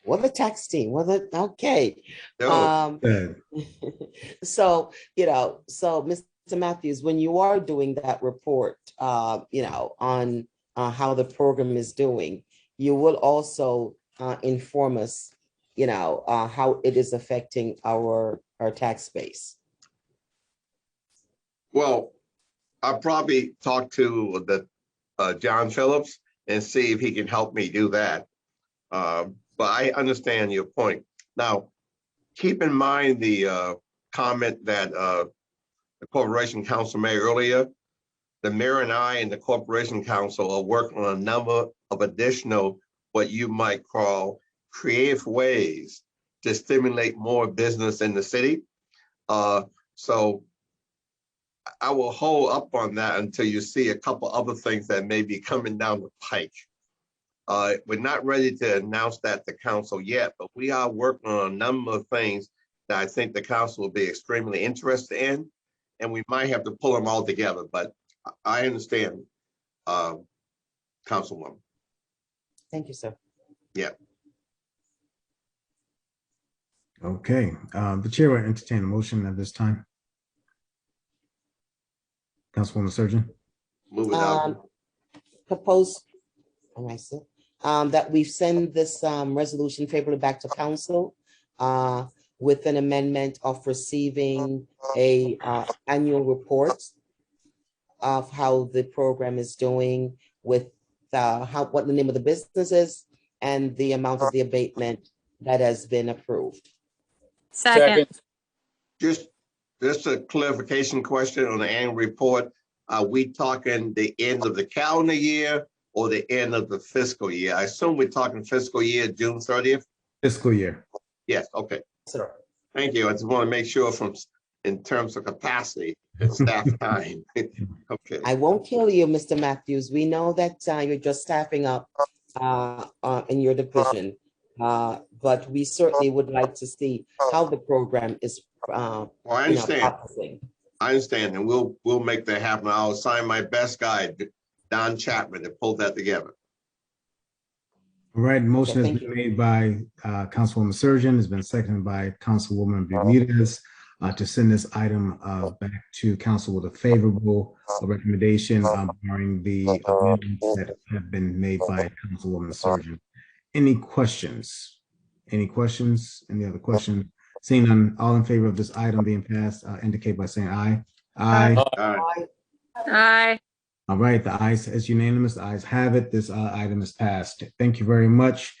Well, the tax team, okay.
Good.
So, so Mr. Matthews, when you are doing that report, on how the program is doing, you will also inform us, how it is affecting our tax base.
Well, I'll probably talk to the John Phillips and see if he can help me do that. But I understand your point. Now, keep in mind the comment that the Corporation Council made earlier. The mayor and I and the Corporation Council are working on a number of additional, what you might call creative ways to stimulate more business in the city. So I will hold up on that until you see a couple other things that may be coming down the pike. We're not ready to announce that to council yet, but we are working on a number of things that I think the council will be extremely interested in, and we might have to pull them all together, but I understand, Councilwoman.
Thank you, sir.
Yeah.
Okay, the chair will entertain a motion at this time. Councilwoman Surgeon.
Move it out.
Propose, that we send this resolution favorably back to council with an amendment of receiving a annual report of how the program is doing with what the name of the business is and the amount of the abatement that has been approved.
Second.
Just a clarification question on the annual report. Are we talking the end of the calendar year or the end of the fiscal year? I assume we're talking fiscal year, June 30th?
Fiscal year.
Yes, okay.
Sir.
Thank you. I just want to make sure in terms of capacity and staff time. Okay.
I won't kill you, Mr. Matthews. We know that you're just staffing up in your division, but we certainly would like to see how the program is
Well, I understand.
processing.
I understand, and we'll make that happen. I'll assign my best guy, Don Chapman, to pull that together.
All right, motion has been made by Councilwoman Surgeon, has been seconded by Councilwoman Bermudez to send this item back to council with a favorable recommendation barring the amendments that have been made by Councilwoman Surgeon. Any questions? Any questions? Any other questions? Seeing none, all in favor of this item being passed, indicate by saying aye. Aye.
Aye.
Aye.
All right, the ayes is unanimous. The ayes have it. This item is passed. Thank you very much,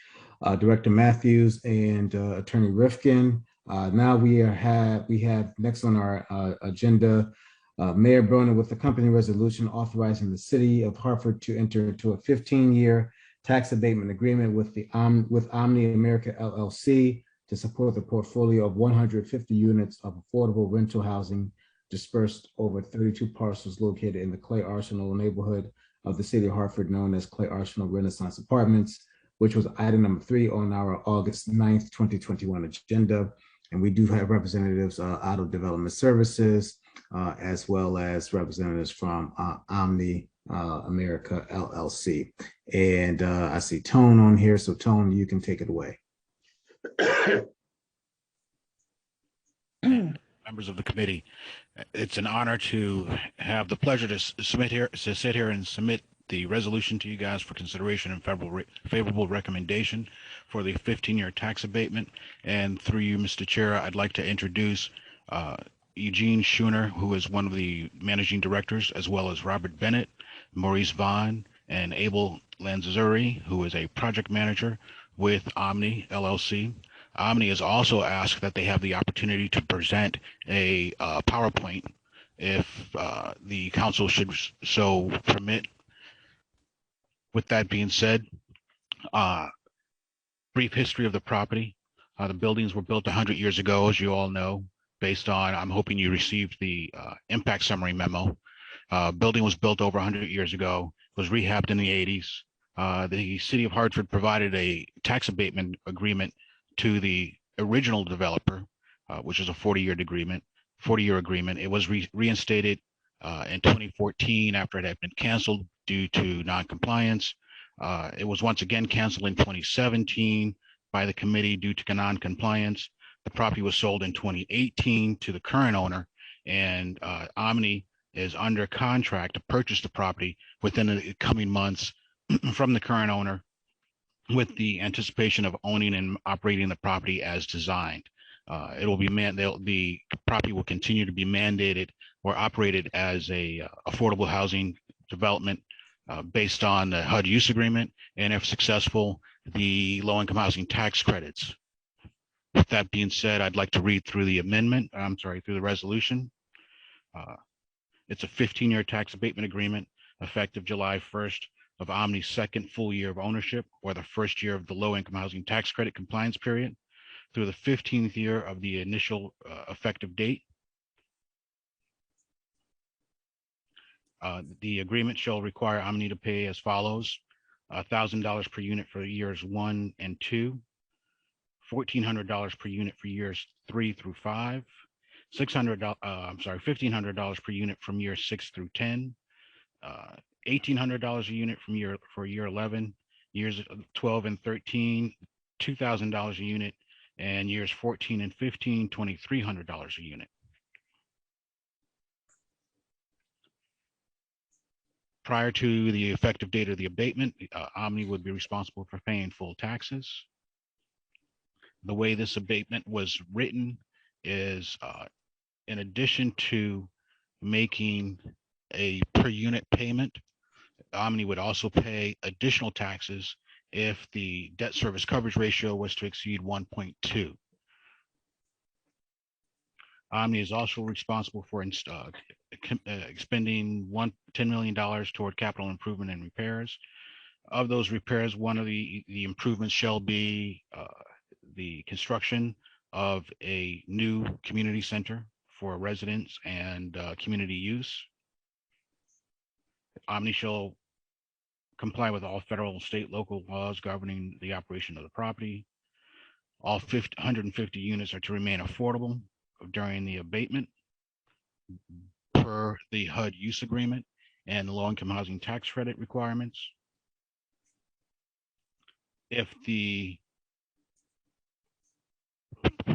Director Matthews and Attorney Rifkin. Now we have next on our agenda, Mayor Broner with the company resolution authorizing the city of Hartford to enter into a 15-year tax abatement agreement with Omni America LLC to support the portfolio of 150 units of affordable rental housing dispersed over 32 parcels located in the Clay Arsenal neighborhood of the city of Hartford, known as Clay Arsenal Renaissance Apartments, which was item number 3 on our August 9th, 2021 agenda. And we do have representatives out of Development Services, as well as representatives from Omni America LLC. And I see Tone on here, so Tone, you can take it away.
Members of the committee, it's an honor to have the pleasure to sit here and submit
the resolution to you guys for consideration and favorable recommendation for the 15-year tax abatement. And through you, Mr. Chair, I'd like to introduce Eugene Schooner, who is one of the managing directors, as well as Robert Bennett, Maurice Vaughn, and Abel Lanzuri, who is a project manager with Omni LLC. Omni has also asked that they have the opportunity to present a PowerPoint if the council should so permit. With that being said, brief history of the property. The buildings were built 100 years ago, as you all know, based on, I'm hoping you received the impact summary memo. Building was built over 100 years ago, was rehabbed in the 80s. The city of Hartford provided a tax abatement agreement to the original developer, which is a 40-year agreement. It was reinstated in 2014 after it had been canceled due to non-compliance. It was once again canceled in 2017 by the committee due to non-compliance. The property was sold in 2018 to the current owner, and Omni is under contract to purchase the property within the coming months from the current owner, with the anticipation of owning and operating the property as designed. It will be the property will continue to be mandated or operated as a affordable housing development based on the HUD use agreement, and if successful, the low-income housing tax credits. With that being said, I'd like to read through the through the resolution. It's a 15-year tax abatement agreement effective July 1st of Omni's second full year of ownership, or the first year of the low-income housing tax credit compliance period, through the 15th year of the initial effective date. The agreement shall require Omni to pay as follows: $1,000 per unit for years 1 and 2, $1,400 per unit for years 3 through 5, $1,500 per unit from year 6 through 10, $1,800 a unit from year 11, years 12 and 13, $2,000 a unit, and years 14 and 15, $2,300 a unit. Prior to the effective date of the abatement, Omni would be responsible for paying full taxes. The way this abatement was written is, in addition to making a per unit payment, Omni would also pay additional taxes if the debt service coverage ratio was to exceed 1.2. Omni is also responsible for expending $10 million toward capital improvement and repairs. Of those repairs, one of the improvements shall be the construction of a new community center for residents and community use. Omni shall comply with all federal, state, local laws governing the operation of the property. All 150 units are to remain affordable during the abatement per the HUD use agreement and the low-income housing tax credit requirements. If the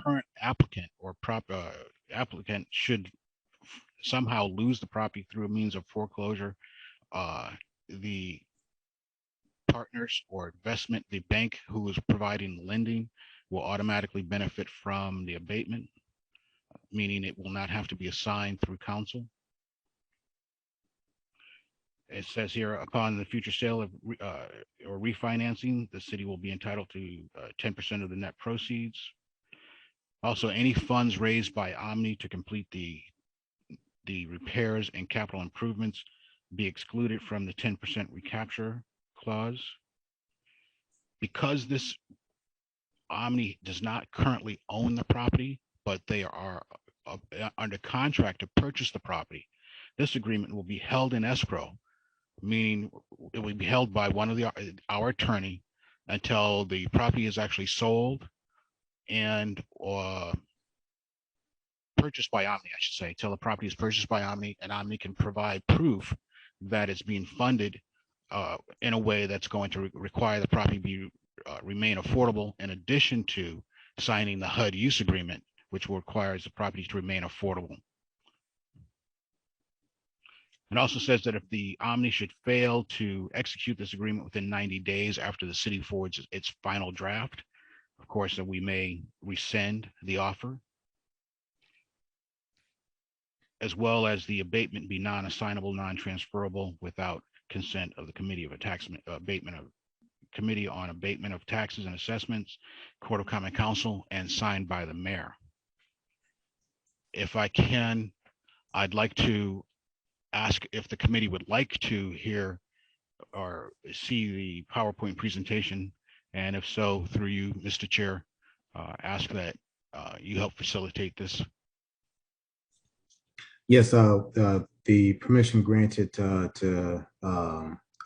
current applicant or applicant should somehow lose the property through a means of foreclosure, the partners or investment, the bank who is providing the lending, will automatically benefit from the abatement, meaning it will not have to be assigned through council. It says here, upon the future sale of or refinancing, the city will be entitled to 10% of the net proceeds. Also, any funds raised by Omni to complete the repairs and capital improvements be excluded from the 10% recapture clause. Because this Omni does not currently own the property, but they are under contract to purchase the property, this agreement will be held in escrow, meaning it will be held by one of our attorney until the property is actually sold and purchased by Omni, I should say, till the property is purchased by Omni, and Omni can provide proof that it's being funded in a way that's going to require the property remain affordable, in addition to signing the HUD use agreement, which requires the property to remain affordable. It also says that if the Omni should fail to execute this agreement within 90 days after the city forwards its final draft, of course, that we may rescind the offer, as well as the abatement be non-assignable, non-transferable without consent of the Committee of Committee on Abatement of Taxes and Assessments, Court of Common Council, and signed by the mayor. If I can, I'd like to ask if the committee would like to hear or see the PowerPoint presentation, and if so, through you, Mr. Chair, ask that you help facilitate this.
Yes, the permission granted to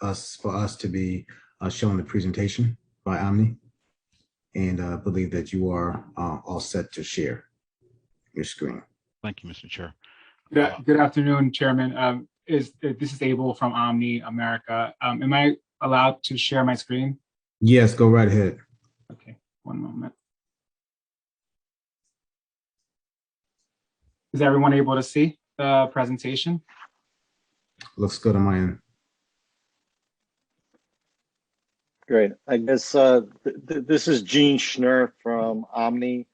us to be shown the presentation by Omni, and I believe that you are all set to share your screen.
Thank you, Mr. Chair.
Good afternoon, Chairman. This is Abel from Omni America. Am I allowed to share my screen?
Yes, go right ahead.
Okay, one moment. Is everyone able to see the presentation?
Looks good on my end.
Great. I guess this is Gene Schnur from Omni.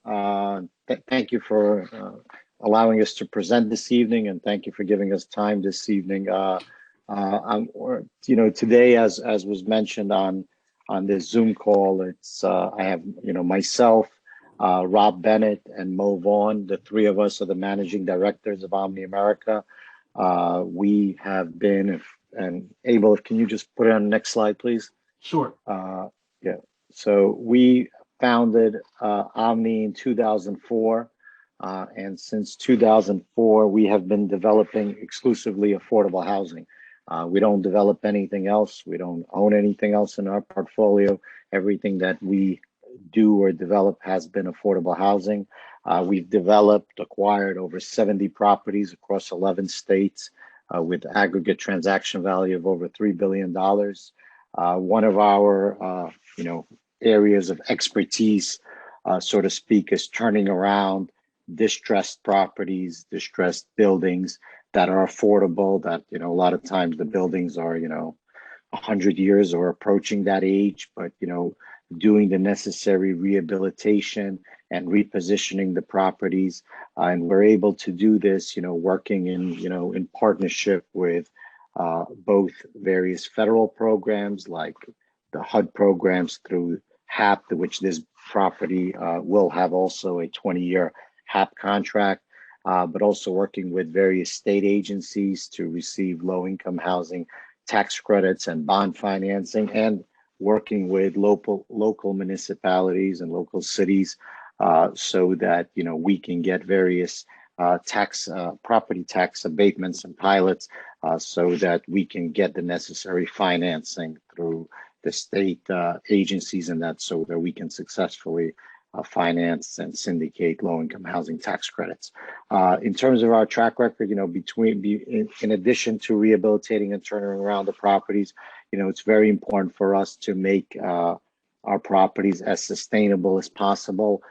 Thank you for allowing us to present this evening, and thank you for giving us time this evening. Today, as was mentioned on this Zoom call, it's I have myself, Rob Bennett, and Mo Vaughn. The three of us are the managing directors of Omni America. We have been, and Abel, can you just put it on the next slide, please?
Sure.
Yeah. So we founded Omni in 2004. And since 2004, we have been developing exclusively affordable housing. We don't develop anything else. We don't own anything else in our portfolio. Everything that we do or develop has been affordable housing. We've acquired over 70 properties across 11 states with aggregate transaction value of over $3 billion. One of our areas of expertise, so to speak, is turning around distressed properties, distressed buildings that are affordable, that, a lot of times the buildings are, 100 years or approaching that age, but, doing the necessary rehabilitation and repositioning the properties. And we're able to do this, working in partnership with both various federal programs like the HUD programs through HAP, which this property will have also a 20-year HAP contract, but also working with various state agencies to receive low-income housing tax credits and bond financing, and working with local municipalities and local cities so that we can get various property tax abatements and pilots so that we can get the necessary financing through the state agencies, and that so that we can successfully finance and syndicate low-income housing tax credits. In terms of our track record, in addition to rehabilitating and turning around the properties, it's very important for us to make our properties as sustainable as possible.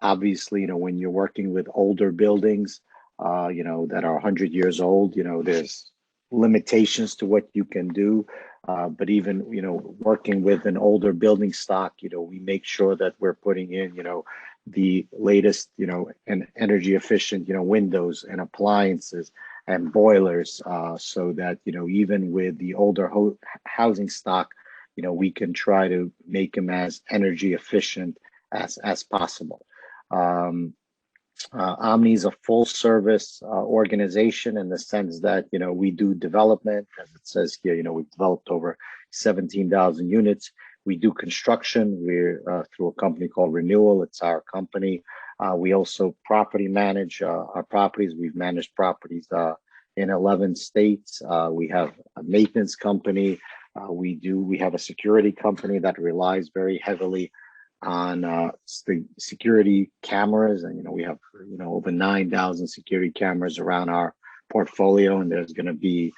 Obviously, when you're working with older buildings, that are 100 years old, there's limitations to what you can do. But even, working with an older building stock, we make sure that we're putting in, the latest, and energy efficient, windows and appliances and boilers, so that, even with the older housing stock, we can try to make them as energy efficient as possible. Omni is a full service organization in the sense that, we do development, as it says here, we've developed over 17,000 units. We do construction. We're through a company called Renewal. It's our company. We also property manage our properties. We've managed properties in 11 states. We have a maintenance company. We have a security company that relies very heavily on the security cameras, and we have over 9,000 security cameras around our portfolio, and there's going to be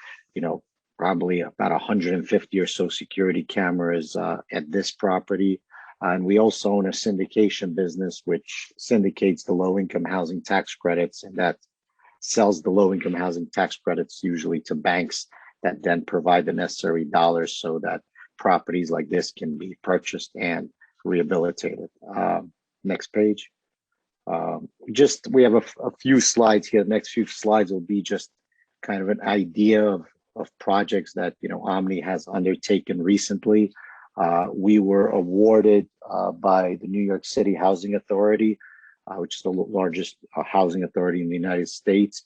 probably about 150 or so security cameras at this property. And we also own a syndication business which syndicates the low-income housing tax credits, and that sells the low-income housing tax credits usually to banks that then provide the necessary dollars so that properties like this can be purchased and rehabilitated. Next page. We have a few slides here. The next few slides will be just kind of an idea of projects that, you know, Omni has undertaken recently. We were awarded by the New York City Housing Authority, which is the largest housing authority in the United States.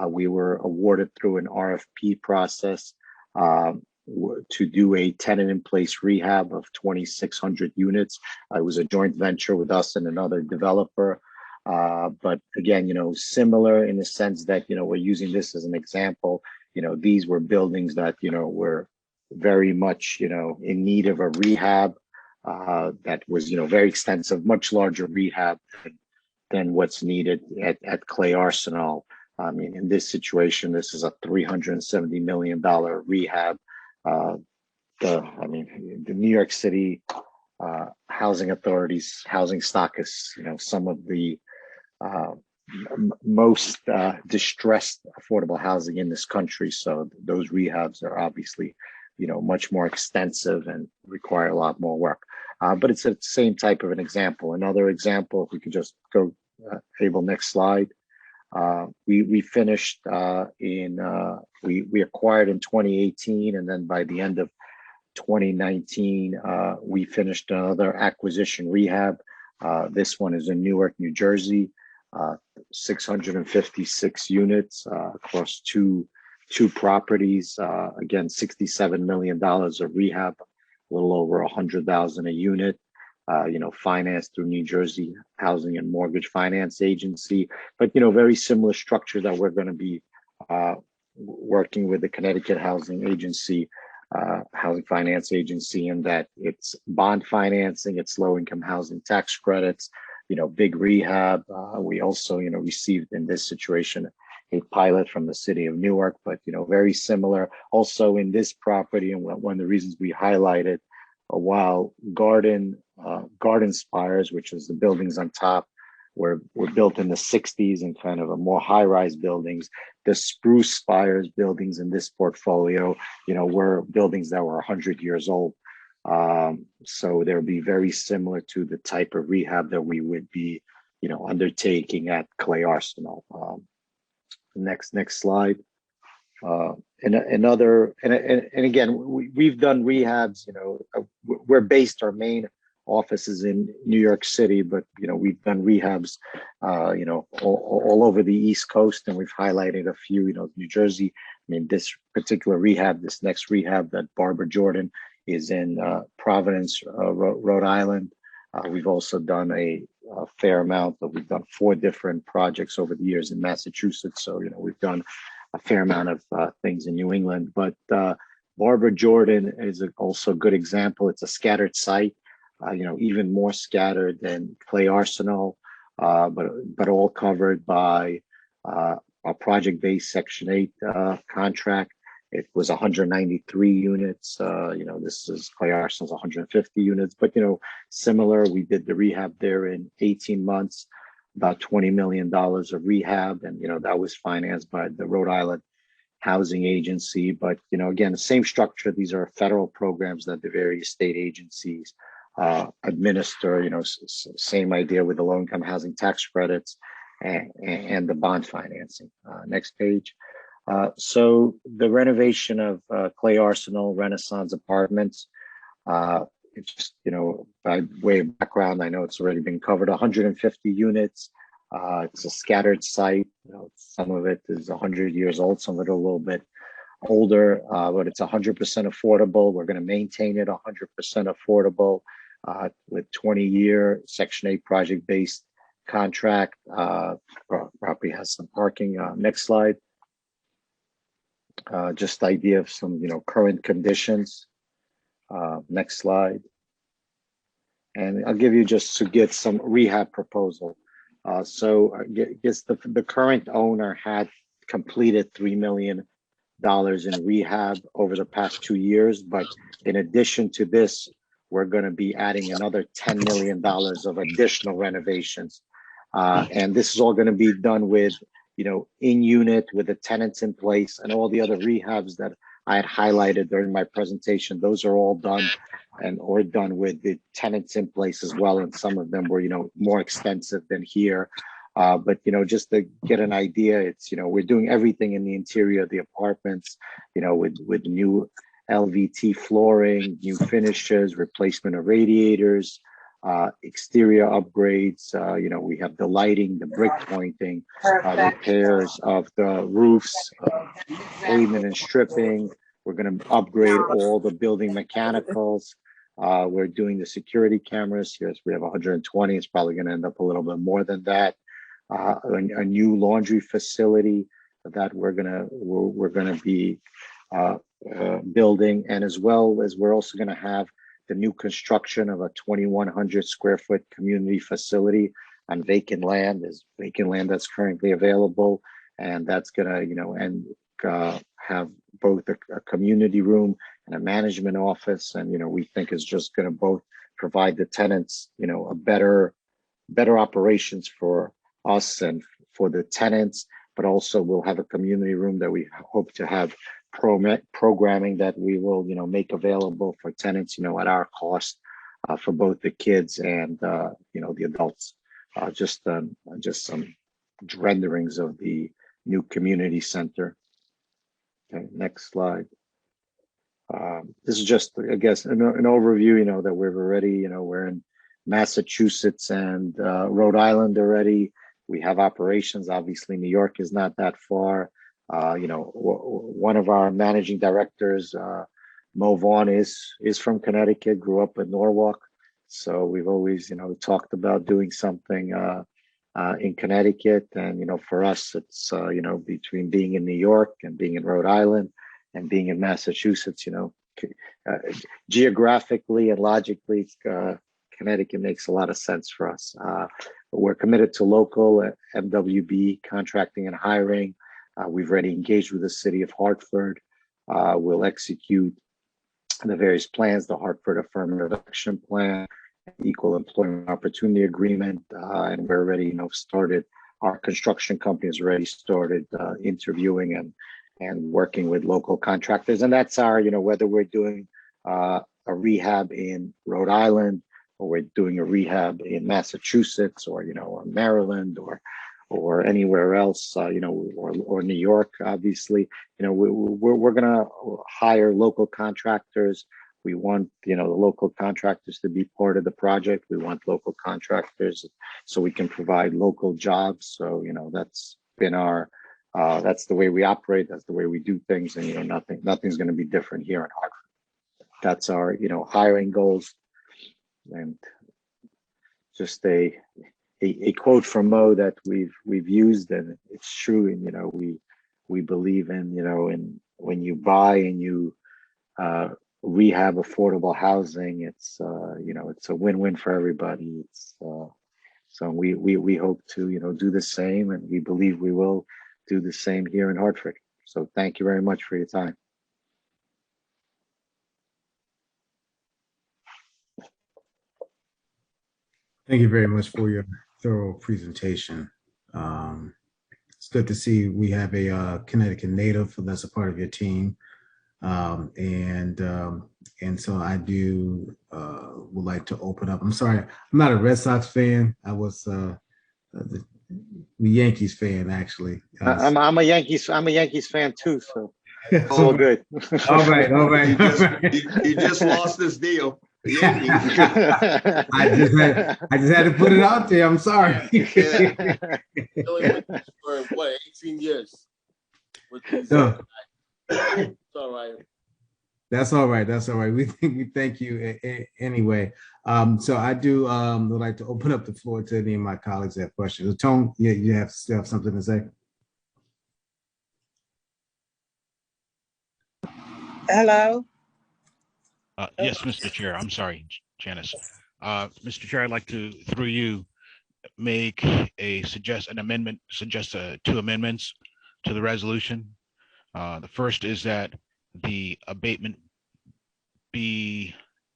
We were awarded through an RFP process to do a tenant-in-place rehab of 2,600 units. It was a joint venture with us and another developer. But again, you know, similar in the sense that, you know, we're using this as an example. You know, these were buildings that, you know, were very much, you know, in need of a rehab that was, you know, very extensive, much larger rehab than what's needed at Clay Arsenal. I mean, in this situation, this is a $370 million rehab. The New York City housing authorities, housing stock is, you know, some of the most distressed affordable housing in this country. So those rehabs are obviously, you know, much more extensive and require a lot more work. But it's the same type of an example. Another example, if we could just go, Abel, next slide. We finished we acquired in 2018, and then by the end of 2019, we finished another acquisition rehab. This one is in Newark, New Jersey, 656 units across two properties. Again, $67 million of rehab, a little over $100,000 a unit. You know, financed through New Jersey Housing and Mortgage Finance Agency, but, you know, very similar structure that we're going to be working with the Connecticut Housing Agency, Housing Finance Agency, in that it's bond financing, it's low-income housing tax credits, you know, big rehab. We also, you know, received in this situation a pilot from the city of Newark, but, you know, very similar. Also in this property, and one of the reasons we highlighted, while Garden Spires, which is the buildings on top, were built in the 60s and kind of a more high-rise buildings, the Spruce Spires buildings in this portfolio, you know, were buildings that were 100 years old. So they'll be very similar to the type of rehab that we would be, you know, undertaking at Clay Arsenal. Next slide. And again, we've done rehabs, you know, we're based, our main office is in New York City, but, you know, we've done rehabs, you know, all over the East Coast, and we've highlighted a few, you know, New Jersey. I mean, this particular rehab, this next rehab that Barbara Jordan is in Providence, Rhode Island. We've also done a fair amount, but we've done 4 different projects over the years in Massachusetts. So, you know, we've done a fair amount of things in New England, but Barbara Jordan is also a good example. It's a scattered site, you know, even more scattered than Clay Arsenal, but all covered by a project-based Section 8 contract. It was 193 units. You know, this is Clay Arsenal's 150 units, but, you know, similar. We did the rehab there in 18 months. About $20 million of rehab. And, you know, that was financed by the Rhode Island Housing Agency. But, you know, again, the same structure. These are federal programs that the various state agencies administer, you know, same idea with the low-income housing tax credits and the bond financing. Next page. So the renovation of Clay Arsenal Renaissance Apartments, it's just, you know, by way of background, I know it's already been covered, 150 units. It's a scattered site. You know, some of it is 100 years old, some of it a little bit older, but it's 100% affordable. We're going to maintain it 100% affordable with 20-year Section 8 project-based contract. Property has some parking. Next slide. Just idea of some, you know, current conditions. Next slide. And I'll give you just to get some rehab proposal. So I guess the current owner had completed $3 million in rehab over the past 2 years. But in addition to this, we're going to be adding another $10 million of additional renovations. And this is all going to be done with in unit with the tenants in place, and all the other rehabs that I had highlighted during my presentation. Those are all done or done with the tenants in place as well. And some of them were, more extensive than here. But, just to get an idea, it's, we're doing everything in the interior of the apartments, with new LVT flooring, new finishes, replacement of radiators, exterior upgrades. We have the lighting, the brick pointing, repairs of the roofs, pavement and stripping. We're going to upgrade all the building mechanicals. We're doing the security cameras. Yes, we have 120. It's probably going to end up a little bit more than that. A new laundry facility that we're gonna be building, and as well as we're also going to have the new construction of a 2,100 square foot community facility on vacant land. There's vacant land that's currently available, and that's gonna, have both a community room and a management office. And, we think is just gonna both provide the tenants, a better operations for us and for the tenants, but also we'll have a community room that we hope to have programming that we will, make available for tenants, at our cost, for both the kids and, the adults. Just some renderings of the new community center. Okay, next slide. This is just, I guess, an overview, that we've already, we're in Massachusetts and Rhode Island already. We have operations. Obviously, New York is not that far. One of our managing directors, Mo Vaughn, is from Connecticut, grew up in Norwalk. So we've always, talked about doing something in Connecticut. And, for us, it's, between being in New York and being in Rhode Island and being in Massachusetts, geographically and logically, Connecticut makes a lot of sense for us. We're committed to local MWB contracting and hiring. We've already engaged with the city of Hartford. We'll execute the various plans, the Hartford Affirmative Action Plan, Equal Employment Opportunity Agreement, and we're already, started. Our construction company has already started interviewing and working with local contractors, and that's our, whether we're doing a rehab in Rhode Island, or we're doing a rehab in Massachusetts, or or Maryland, or anywhere else, or New York. Obviously, we're gonna hire local contractors. We want the local contractors to be part of the project. We want local contractors so we can provide local jobs. So that's been our that's the way we operate. That's the way we do things, and nothing's going to be different here in Hartford. That's our hiring goals. And just a quote from Mo that we've used, and it's true. And we believe in in when you buy and you rehab affordable housing, it's it's a win-win for everybody. It's so we hope to do the same, and we believe we will do the same here in Hartford. So thank you very much for your time.
Thank you very much for your thorough presentation. It's good to see we have a Connecticut native that's a part of your team. And so I do would like to open up. I'm sorry, I'm not a Red Sox fan. I was the Yankees fan, actually.
I'm a Yankees fan too, so it's all good.
All right.
He just lost this deal.
I just had to put it out there. I'm sorry.
For what, 18 years?
No.
It's all right.
That's all right. We thank you anyway. So I do would like to open up the floor to any of my colleagues that have questions. Tone, you still have something to say?
Hello.
Yes, Mr. Chair. I'm sorry, Janice. Mr. Chair, I'd like to, through you, suggest two amendments to the resolution. The first is that the abatement be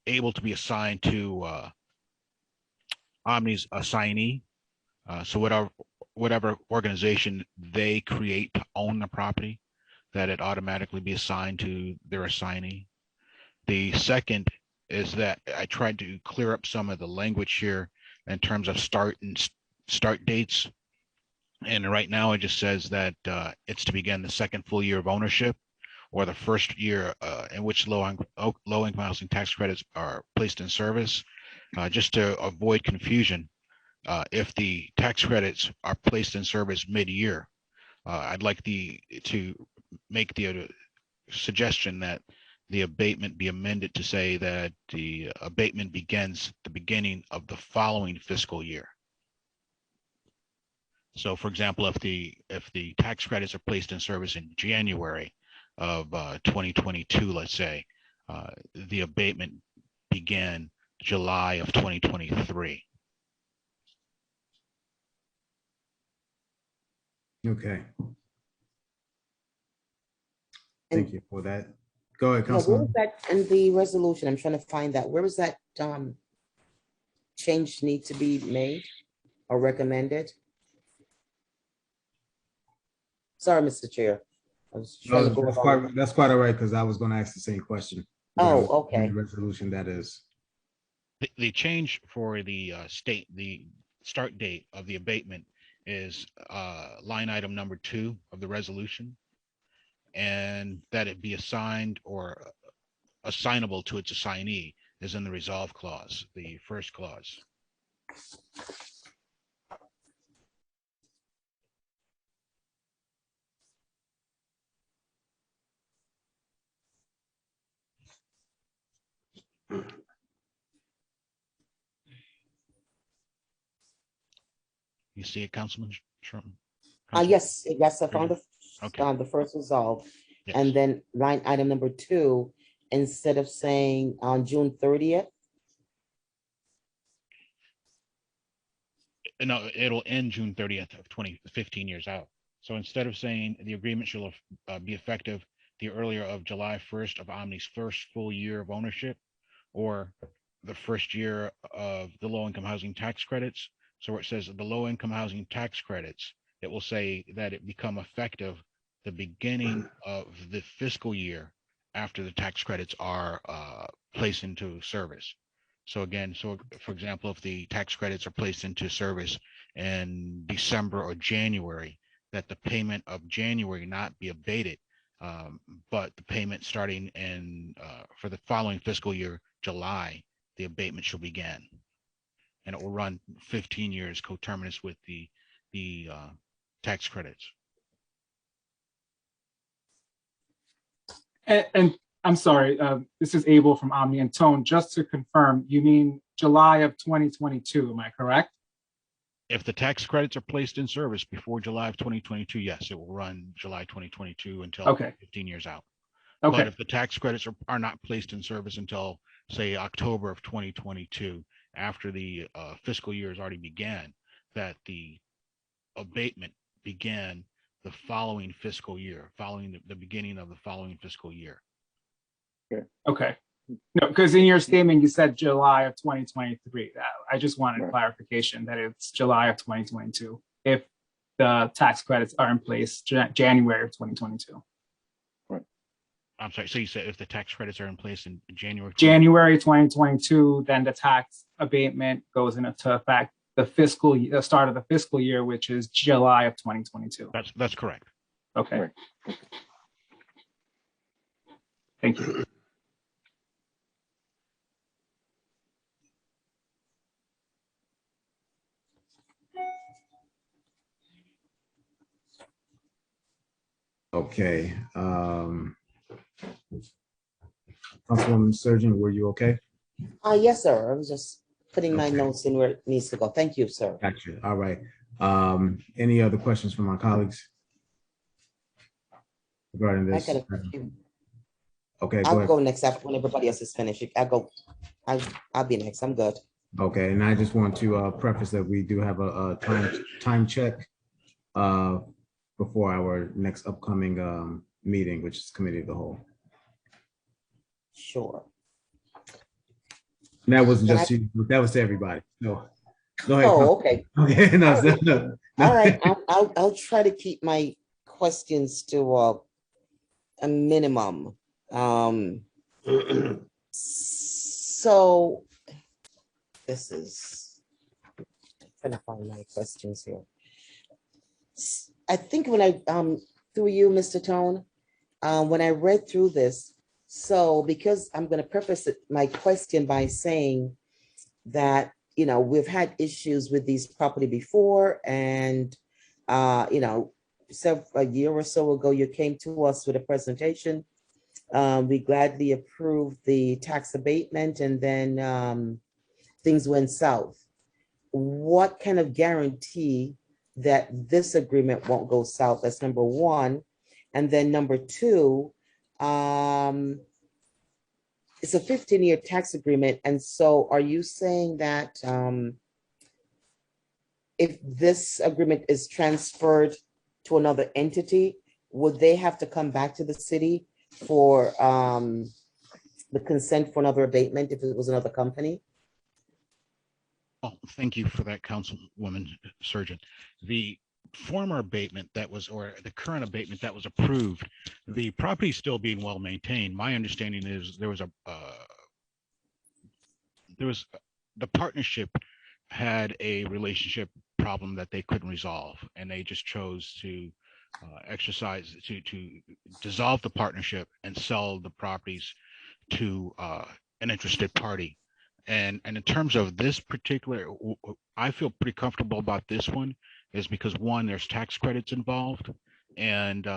able to be assigned to Omni's assignee. So what whatever organization they create to own the property, that it automatically be assigned to their assignee. The second is that I tried to clear up some of the language here in terms of start dates. And right now it just says that it's to begin the second full year of ownership, or the first year in which low-income housing tax credits are placed in service. Just to avoid confusion, if the tax credits are placed in service mid-year, I'd like to make the suggestion that the abatement be amended to say that the abatement begins the beginning of the following fiscal year. So, for example, if the tax credits are placed in service in January of 2022, let's say, the abatement began July of 2023.
Okay. Thank you for that. Go ahead,
Yeah, where was
Councilman.
that in the resolution? I'm trying to find that. Where was that change need to be made or recommended? Sorry, Mr. Chair. I was trying to go along.
That's quite all right, because I was going to ask the same question.
Oh, okay.
Resolution that is.
The change for the start date of the abatement is line item number 2 of the resolution, and that it be assigned or assignable to its assignee is in the resolve clause, the first clause. You see it, Councilman Sherman?
Yes, I found
Okay.
the first resolve.
Yes.
And then line item number 2, instead of saying on June 30th.
No, it'll end June 30th of 15 years out. So instead of saying the agreement shall be effective the earlier of July 1st of Omni's first full year of ownership, or the first year of the low-income housing tax credits. So where it says the low-income housing tax credits, it will say that it become effective the beginning of the fiscal year after the tax credits are placed into service. So again, for example, if the tax credits are placed into service in December or January, that the payment of January not be abated, but the payment starting in for the following fiscal year, July, the abatement shall begin, and it will run 15 years coterminous with the tax credits.
And I'm sorry, this is Abel from Omni and Tone. Just to confirm, you mean July of 2022, am I correct?
If the tax credits are placed in service before July of 2022, yes, it will run July 2022 until 15 years out.
Okay.
But if the tax credits are not placed in service until, say, October of 2022, after the fiscal year has already began, that the abatement began the following fiscal year, following the beginning of the following fiscal year.
Okay. No, because in your statement, you said July of 2023. I just wanted clarification that it's July of 2022 if the tax credits are in place January of 2022.
I'm sorry, so you said if the tax credits are in place in January
2022, then the tax abatement goes into effect the start of the fiscal year, which is July of 2022.
That's correct.
Okay.
Right.
Thank you.
Okay. Councilwoman Surgeon, were you okay?
Yes, sir. I was just putting my notes in where it needs to go. Thank you, sir.
Gotcha. All right. Any other questions from my colleagues regarding this? Okay,
I'll go next after when everybody else is finished. I'll be next. I'm good.
Okay, and I just want to preface that we do have a time check before our next upcoming meeting, which is Committee of the Whole.
Sure.
And that wasn't just you, that was to everybody. No. Go ahead.
Oh, okay.
Okay, no,
All right.
no.
All right. I'll try to keep my questions to a minimum. So this is trying to find my questions here. I think when I through you, Mr. Tone, when I read through this, so because I'm going to preface my question by saying that, you know, we've had issues with these property before, and you know, a year or so ago, you came to us with a presentation. We gladly approved the tax abatement, and then things went south. What kind of guarantee that this agreement won't go south? That's number one. And then number two, it's a 15-year tax agreement. And so are you saying that if this agreement is transferred to another entity, would they have to come back to the city for the consent for another abatement if it was another company?
Oh, thank you for that, Councilwoman Surgeon. The former abatement that was, or the current abatement that was approved, the property is still being well maintained. My understanding is there was the partnership had a relationship problem that they couldn't resolve, and they just chose to to dissolve the partnership and sell the properties to an interested party. And in terms of this particular, I feel pretty comfortable about this one, is because one, there's tax credits involved, and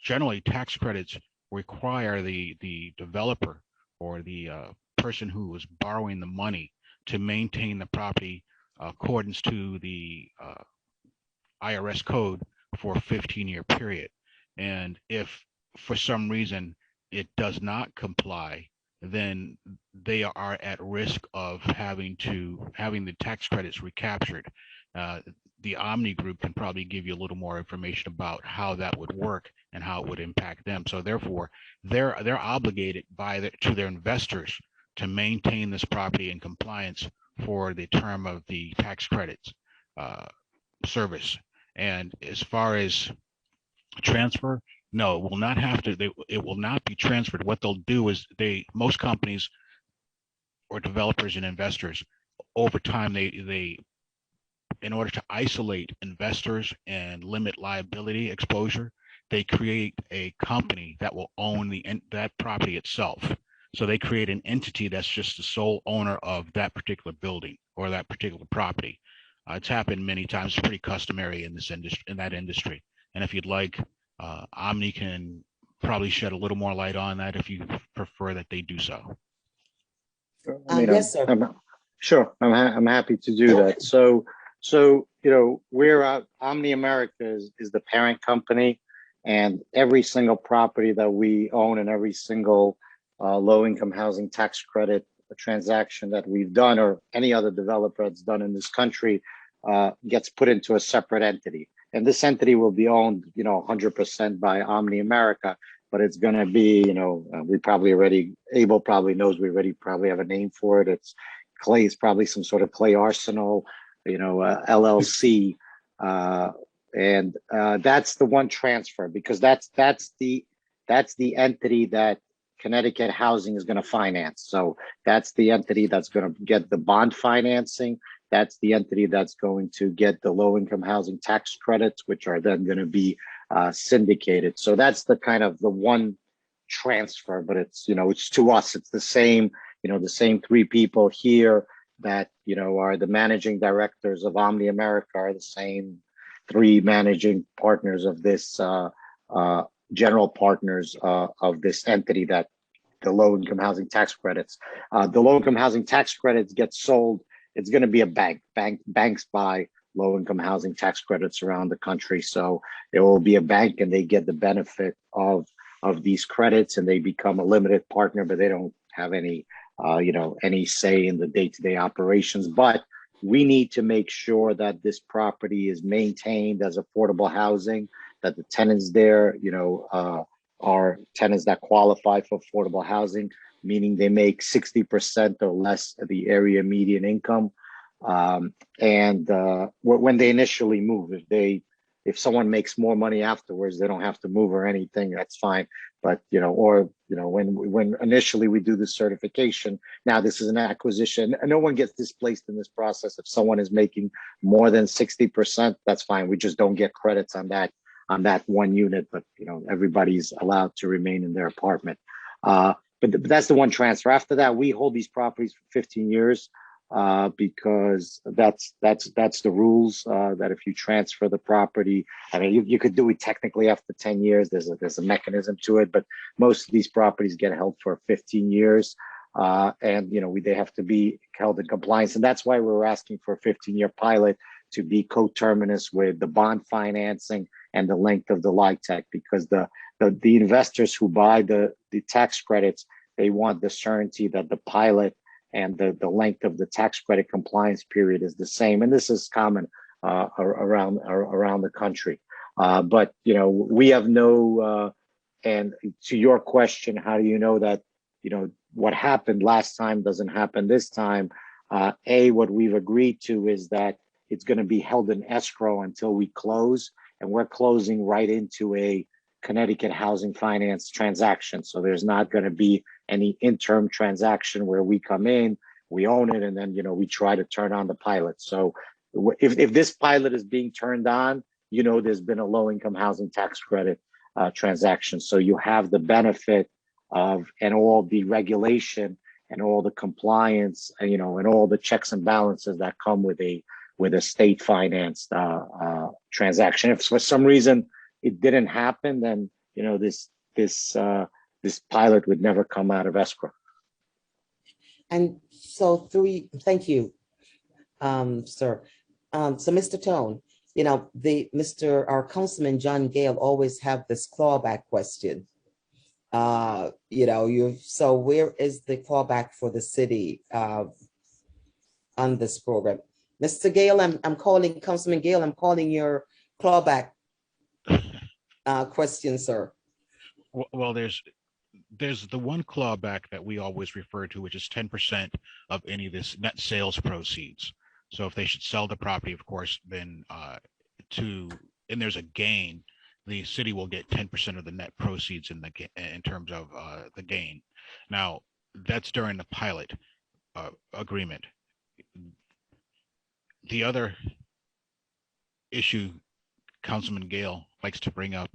generally tax credits require the developer or the person who is borrowing the money to maintain the property accordance to the IRS code for a 15-year period. And if for some reason it does not comply, then they are at risk of having the tax credits recaptured. The Omni Group can probably give you a little more information about how that would work and how it would impact them. So therefore, they're obligated to their investors to maintain this property in compliance for the term of the tax credits service. And as far as transfer, no, it will not have to. It will not be transferred. What they'll do is most companies or developers and investors over time, they in order to isolate investors and limit liability exposure, they create a company that will own that property itself. So they create an entity that's just the sole owner of that particular building or that particular property. It's happened many times. It's pretty customary in this industry, in that industry. And if you'd like, Omni can probably shed a little more light on that if you prefer that they do so.
Yes, sir.
Sure, I'm happy to do that. So you know, we're Omni America is the parent company, and every single property that we own and every single low-income housing tax credit transaction that we've done, or any other developer that's done in this country, gets put into a separate entity. And this entity will be owned, you know, 100% by Omni America, but it's going to be, you know, we probably already, Abel probably knows, we already probably have a name for it. It's Clay, it's probably some sort of Clay Arsenal, you know, LLC. And that's the one transfer, because that's the entity that Connecticut Housing is going to finance. So that's the entity that's going to get the bond financing. That's the entity that's going to get the low-income housing tax credits, which are then going to be syndicated. So that's the kind of the one transfer, but it's, you know, it's to us, it's the same, you know, the same three people here that, you know, are the managing directors of Omni America, are the same three managing partners of this general partners of this entity, that the low-income housing tax credits. The low-income housing tax credits get sold. It's going to be a bank. Banks buy low-income housing tax credits around the country. So it will be a bank, and they get the benefit of these credits, and they become a limited partner, but they don't have any, you know, any say in the day-to-day operations. But we need to make sure that this property is maintained as affordable housing, that the tenants there, you know, are tenants that qualify for affordable housing, meaning they make 60% or less of the area median income. When they initially move, if someone makes more money afterwards, they don't have to move or anything. That's fine. But when initially we do the certification, now this is an acquisition, and no one gets displaced in this process. If someone is making more than 60%, that's fine. We just don't get credits on that one unit. But everybody's allowed to remain in their apartment. But that's the one transfer. After that, we hold these properties for 15 years. Because that's the rules, that if you transfer the property, I mean, you could do it technically after 10 years. There's a mechanism to it, but most of these properties get held for 15 years. And they have to be held in compliance. And that's why we're asking for a 15-year pilot to be coterminous with the bond financing and the length of the LIHTC, because the investors who buy the tax credits, they want the certainty that the pilot and the length of the tax credit compliance period is the same. And this is common around the country. But we have no, and to your question, how do you know that, what happened last time doesn't happen this time? What we've agreed to is that it's going to be held in escrow until we close, and we're closing right into a Connecticut housing finance transaction. So there's not going to be any interim transaction where we come in, we own it, and then we try to turn on the pilot. So if this pilot is being turned on, there's been a low-income housing tax credit transaction. So you have the benefit of, and all the regulation and all the compliance, and all the checks and balances that come with a state financed transaction. If for some reason it didn't happen, then this pilot would never come out of escrow.
And so thank you, sir. So Mr. Tone, our Councilman John Gale always have this clawback question. So where is the clawback for the city on this program? Mr. Gale, I'm calling Councilman Gale, I'm calling your clawback question, sir.
Well, there's the one clawback that we always refer to, which is 10% of any of this net sales proceeds. So if they should sell the property, of course, then and there's a gain, the city will get 10% of the net proceeds in terms of the gain. Now, that's during the pilot agreement. The other issue Councilman Gale likes to bring up,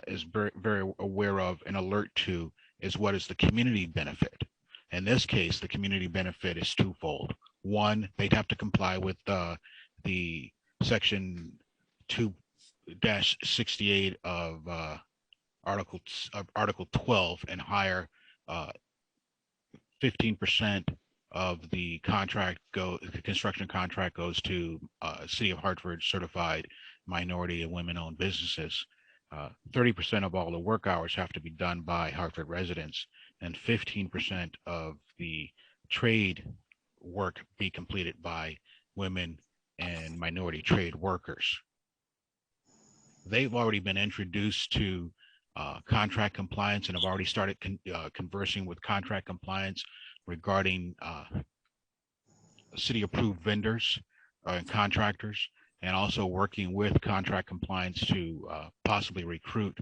is very, very aware of and alert to, is what is the community benefit. In this case, the community benefit is twofold. One, they'd have to comply with the section 2-68 of Article 12 and hire 15% of the construction contract goes to City of Hartford certified minority and women-owned businesses. 30% of all the work hours have to be done by Hartford residents, and 15% of the trade work be completed by women and minority trade workers. They've already been introduced to contract compliance and have already started conversing with contract compliance regarding city-approved vendors and contractors, and also working with contract compliance to possibly recruit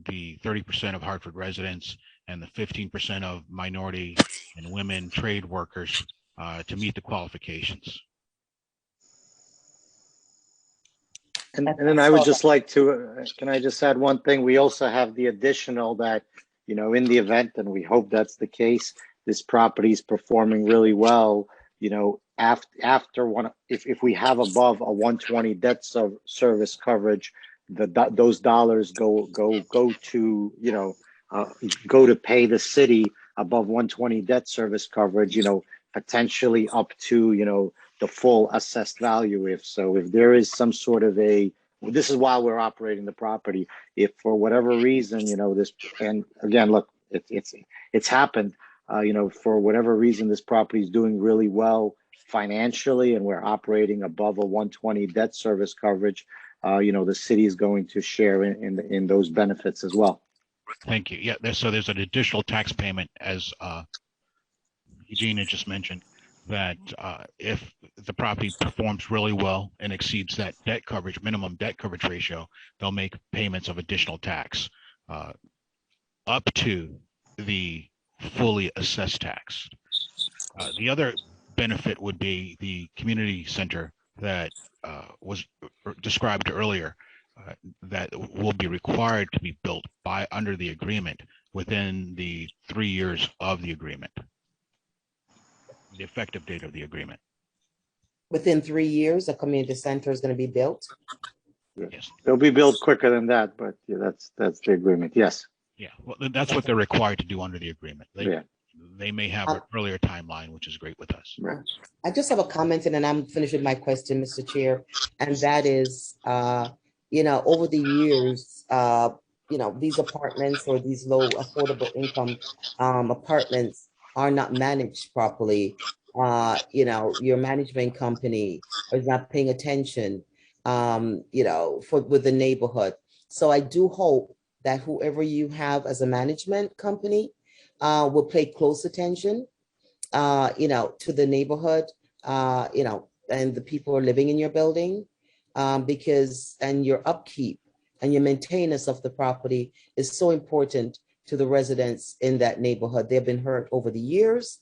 the 30% of Hartford residents and the 15% of minority and women trade workers to meet the qualifications.
And then I would just like to, can I just add one thing? We also have the additional that, in the event, and we hope that's the case, this property is performing really well, after if we have above a 120 debt service coverage, those dollars go to pay the city above 120 debt service coverage, potentially up to the full assessed value. If there is some sort of this is while we're operating the property, if for whatever reason this, and again, look, it's happened, for whatever reason this property is doing really well financially and we're operating above a 120 debt service coverage, the city is going to share in those benefits as well.
Thank you. Yeah, so there's an additional tax payment, as Eugenia just mentioned, that if the property performs really well and exceeds that debt coverage, minimum debt coverage ratio, they'll make payments of additional tax up to the fully assessed tax. The other benefit would be the community center that was described earlier, that will be required to be built by under the agreement within the 3 years of the agreement, the effective date of the agreement.
Within 3 years, a community center is going to be built.
Yes.
It'll be built quicker than that, but yeah, that's the agreement. Yes.
Yeah, well, that's what they're required to do under the agreement.
Yeah.
They may have an earlier timeline, which is great with us.
Right. I just have a comment, and then I'm finished with my question, Mr. Chair, and that is, over the years, these apartments or these low affordable income apartments are not managed properly. Your management company is not paying attention, with the neighborhood. So I do hope that whoever you have as a management company will pay close attention, to the neighborhood, and the people who are living in your building, and your upkeep and your maintenance of the property is so important to the residents in that neighborhood. They've been hurt over the years,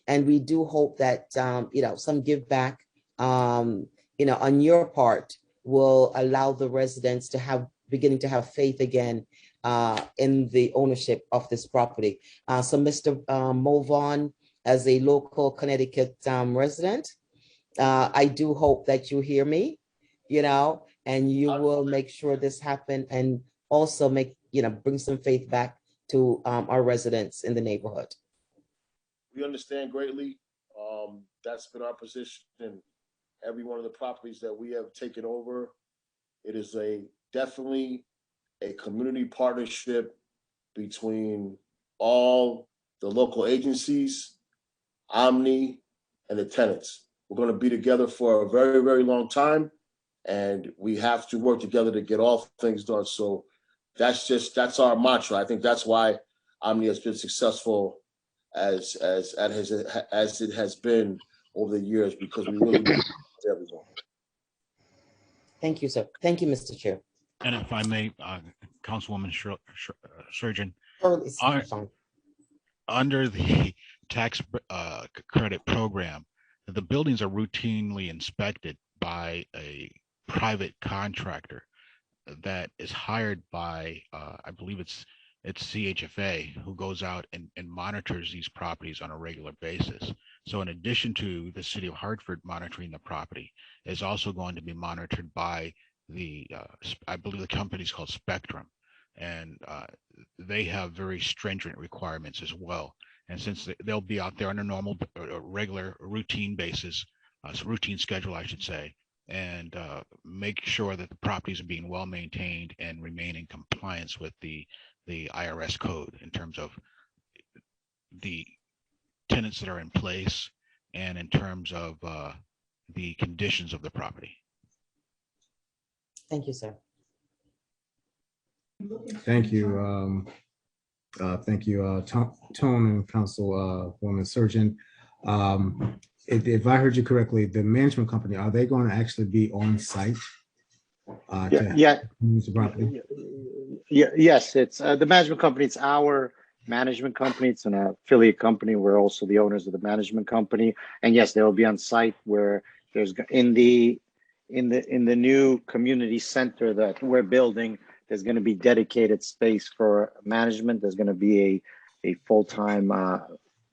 and we do hope that, some give back, on your part will allow the residents to beginning to have faith again in the ownership of this property. So Mr. Mulvon, as a local Connecticut resident, I do hope that you hear me, and you will make sure this happen, and also bring some faith back to our residents in the neighborhood.
We understand greatly. That's been our position in every one of the properties that we have taken over. It is definitely a community partnership between all the local agencies, Omni, and the tenants. We're going to be together for a very, very long time, and we have to work together to get all things done. So that's our mantra. I think that's why Omni has been successful as it has been over the years, because we really work with everyone.
Thank you, sir. Thank you, Mr. Chair.
And if I may, Councilwoman Surgeon, under the tax credit program, the buildings are routinely inspected by a private contractor that is hired by, I believe it's CHFA, who goes out and monitors these properties on a regular basis. So in addition to the city of Hartford monitoring the property, is also going to be monitored by I believe the company is called Spectrum, and they have very stringent requirements as well. And since they'll be out there on a normal, regular, routine basis, routine schedule, I should say, and make sure that the properties are being well maintained and remain in compliance with the IRS code in terms of the tenants that are in place and in terms of the conditions of the property.
Thank you, sir.
Thank you. Thank you, Tone and Councilwoman Surgeon. If I heard you correctly, the management company, are they going to actually be on site?
Yeah. Yes, it's the management company. It's our management company. It's an affiliate company. We're also the owners of the management company, and yes, they will be on site where there's in the new community center that we're building. There's going to be dedicated space for management. There's going to be a full-time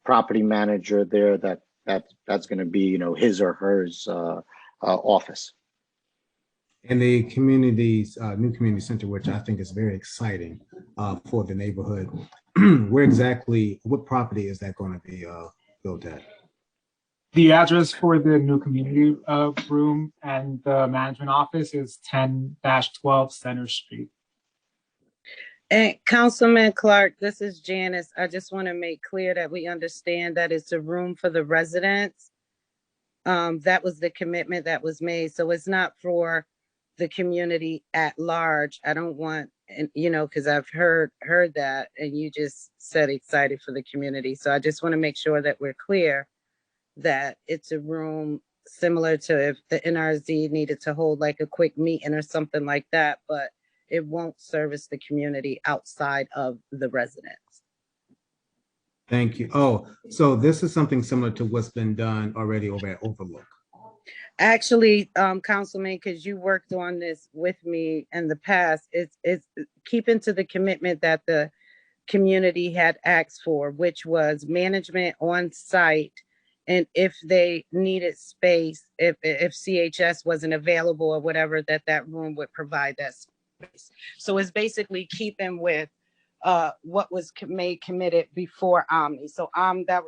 property manager there that's going to be his or hers office.
And the community's new community center, which I think is very exciting for the neighborhood. What property is that going to be built at?
The address for the new community room and the management office is 10-12 Center Street.
And Councilman Clark, this is Janice. I just want to make clear that we understand that it's a room for the residents. That was the commitment that was made. So it's not for the community at large. I don't want, because I've heard that, and you just said excited for the community. So I just want to make sure that we're clear that it's a room similar to if the NRZ needed to hold like a quick meeting or something like that, but it won't service the community outside of the residence.
Thank you. Oh, so this is something similar to what's been done already over at Overlook.
Actually, Councilman, because you worked on this with me in the past, it's keeping to the commitment that the community had asked for, which was management on site. And if they needed space, if CHS wasn't available or whatever, that room would provide that space. So it's basically keeping with what was made committed before Omni. So that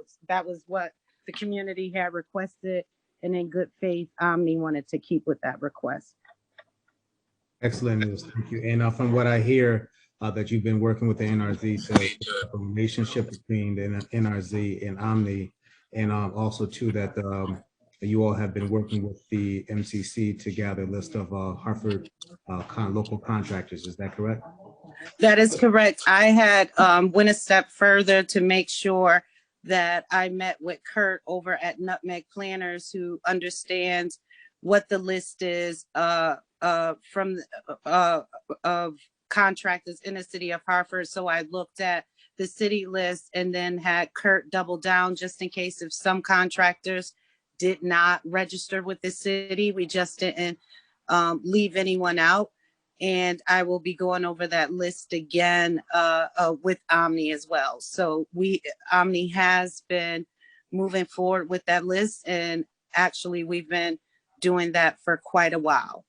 was what the community had requested, and in good faith, Omni wanted to keep with that request.
Excellent news. Thank you. And from what I hear, that you've been working with the NRZ to a relationship between the NRZ and Omni, and also too that you all have been working with the MCC to gather a list of Hartford local contractors. Is that correct?
That is correct. I had went a step further to make sure that I met with Kurt over at Nutmeg Planners, who understands what the list is from of contractors in the city of Hartford. So I looked at the city list and then had Kurt double down just in case if some contractors did not register with the city. We just didn't leave anyone out. And I will be going over that list again with Omni as well. So Omni has been moving forward with that list, and actually we've been doing that for quite a while.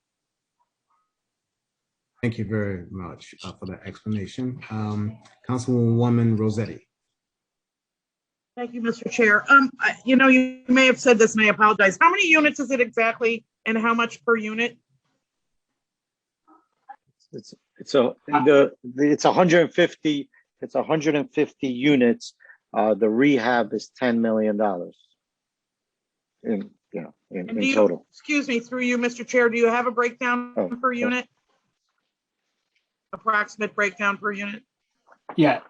Thank you very much for that explanation. Councilwoman Rossetti.
Thank you, Mr. Chair. You may have said this and I apologize. How many units is it exactly and how much per unit?
It's 150. It's 150 units. The rehab is $10 million in total.
Excuse me, through you, Mr. Chair, do you have a breakdown per unit? Approximate breakdown per unit?
Yeah.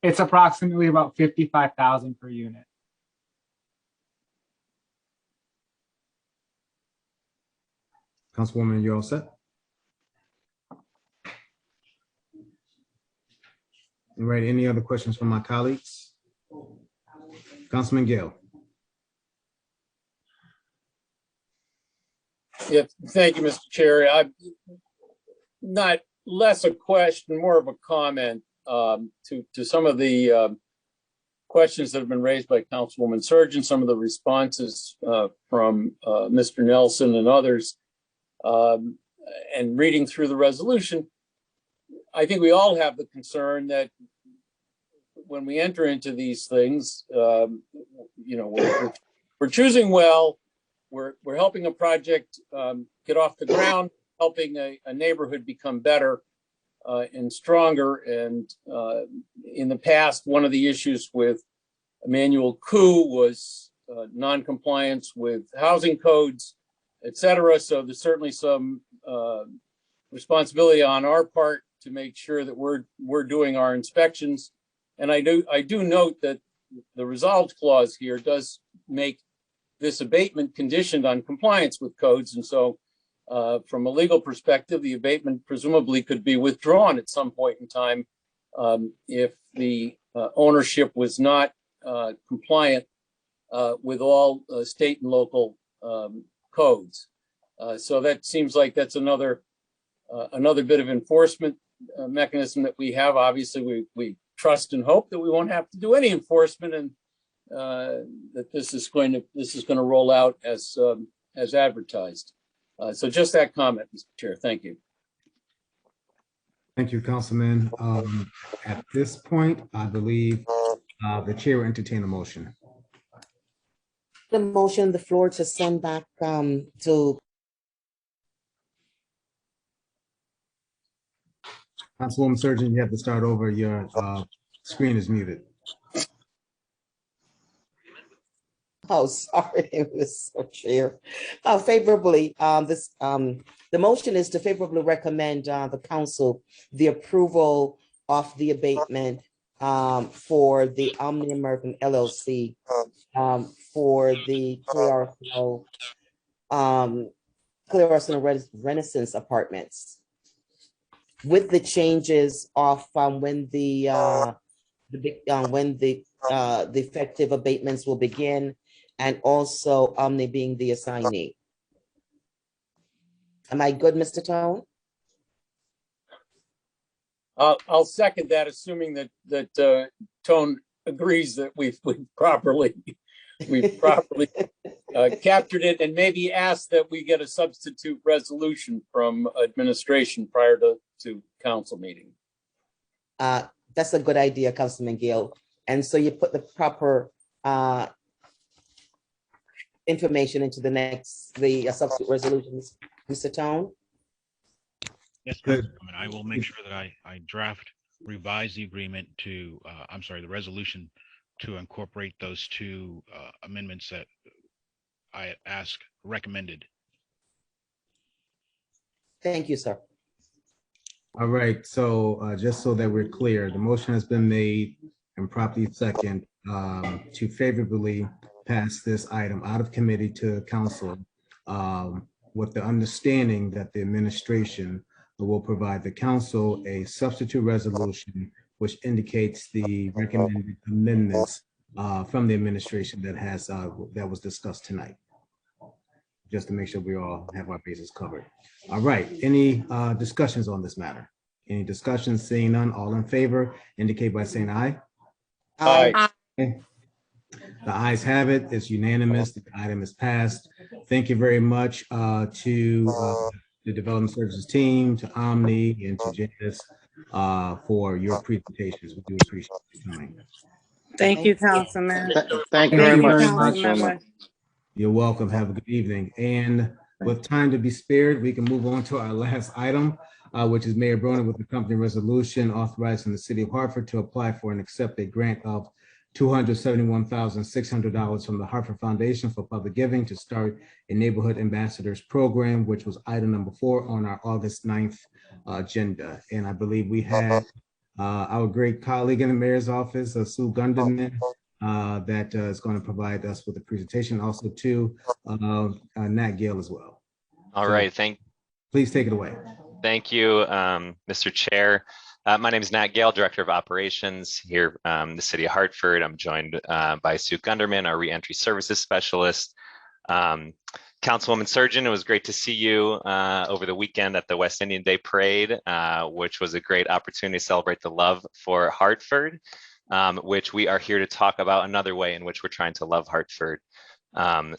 It's approximately about 55,000 per unit.
Councilwoman, you all set? All right, any other questions from my colleagues? Councilman Gale.
Yeah, thank you, Mr. Chair. I'm not less a question, more of a comment to some of the questions that have been raised by Councilwoman Surgeon, some of the responses from Mr. Nelson and others. And reading through the resolution, I think we all have the concern that when we enter into these things, we're choosing well, we're helping a project get off the ground, helping a neighborhood become better and stronger. And in the past, one of the issues with Emmanuel Coup was non-compliance with housing codes, et cetera. So there's certainly some responsibility on our part to make sure that we're doing our inspections. And I do note that the resolved clause here does make this abatement conditioned on compliance with codes. And so from a legal perspective, the abatement presumably could be withdrawn at some point in time if the ownership was not compliant with all state and local codes. So that seems like that's another bit of enforcement mechanism that we have. Obviously, we trust and hope that we won't have to do any enforcement, and that this is going to roll out as advertised. So just that comment, Mr. Chair. Thank you.
Thank you, Councilman. At this point, I believe the chair will entertain a motion.
The motion, the floor to send back to.
Councilwoman Surgeon, you have to start over. Your screen is muted.
Oh, sorry, Mr. Chair. Favorably, the motion is to favorably recommend the council the approval of the abatement for the Omni American LLC for the Clear Arsenal Renaissance Apartments, with the changes of when the effective abatements will begin, and also Omni being the assignee. Am I good, Mr. Tone?
I'll second that, assuming that Tone agrees that we've properly captured it, and maybe ask that we get a substitute resolution from administration prior to council meeting.
That's a good idea, Councilman Gill. And so you put the proper information into the substitute resolutions, Mr. Tone?
Yes,
Good.
I will make sure that I draft, revise the agreement to, the resolution to incorporate those two amendments that I recommended.
Thank you, sir.
All right, so just so that we're clear, the motion has been made and properly second to favorably pass this item out of committee to council with the understanding that the administration will provide the council a substitute resolution which indicates the recommended amendments from the administration that was discussed tonight. Just to make sure we all have our bases covered. All right, any discussions on this matter? Any discussions? Seeing none, all in favor indicate by saying aye.
Aye.
Okay. The ayes have it. It's unanimous. The item is passed. Thank you very much to the Development Services team, to Omni, and to Janice for your presentations. We do appreciate your time.
Thank you, Councilman.
Thank you very much.
Councilmember.
You're welcome. Have a good evening. And with time to be spared, we can move on to our last item, which is Mayor Broner with the company resolution authorizing the city of Hartford to apply for and accept a grant of $271,600 from the Hartford Foundation for Public Giving to start a Neighborhood Ambassadors Program, which was item number 4 on our August 9th agenda. And I believe we have our great colleague in the mayor's office, Sue Gunderman, that is going to provide us with a presentation, also to Nat Gill as well.
All right,
please take it away.
Thank you, Mr. Chair. My name is Nat Gill, Director of Operations here in the city of Hartford. I'm joined by Sue Gunderman, our Reentry Services Specialist. Councilwoman Surgeon, it was great to see you over the weekend at the West Indian Day Parade, which was a great opportunity to celebrate the love for Hartford, which we are here to talk about another way in which we're trying to love Hartford.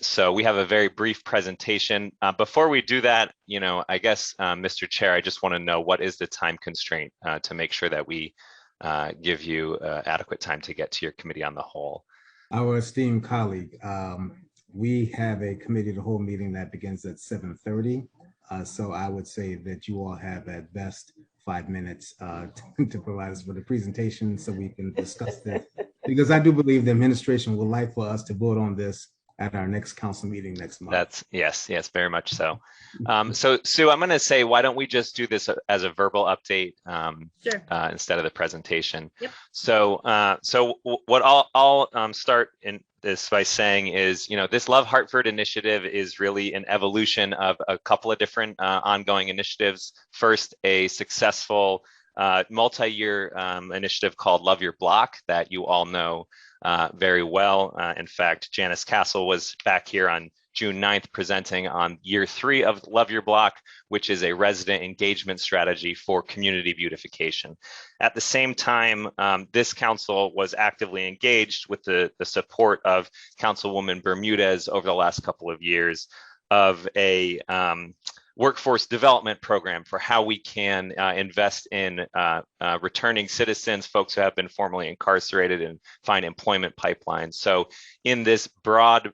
So we have a very brief presentation. Before we do that, I guess, Mr. Chair, I just want to know what is the time constraint to make sure that we give you adequate time to get to your committee on the whole.
Our esteemed colleague, we have a committee of the whole meeting that begins at 7:30. So I would say that you all have at best 5 minutes to provide us with a presentation so we can discuss this, because I do believe the administration would like for us to vote on this at our next council meeting next month.
Yes, very much so. So Sue, I'm going to say, why don't we just do this as a verbal update
Sure.
Instead of the presentation?
Yep.
So what I'll start in this by saying is, this Love Hartford initiative is really an evolution of a couple of different ongoing initiatives. First, a successful multi-year initiative called Love Your Block that you all know very well. In fact, Janice Castle was back here on June 9th presenting on year 3 of Love Your Block, which is a resident engagement strategy for community beautification. At the same time, this council was actively engaged with the support of Councilwoman Bermudez over the last couple of years of a workforce development program for how we can invest in returning citizens, folks who have been formerly incarcerated, and find employment pipelines. So in this broad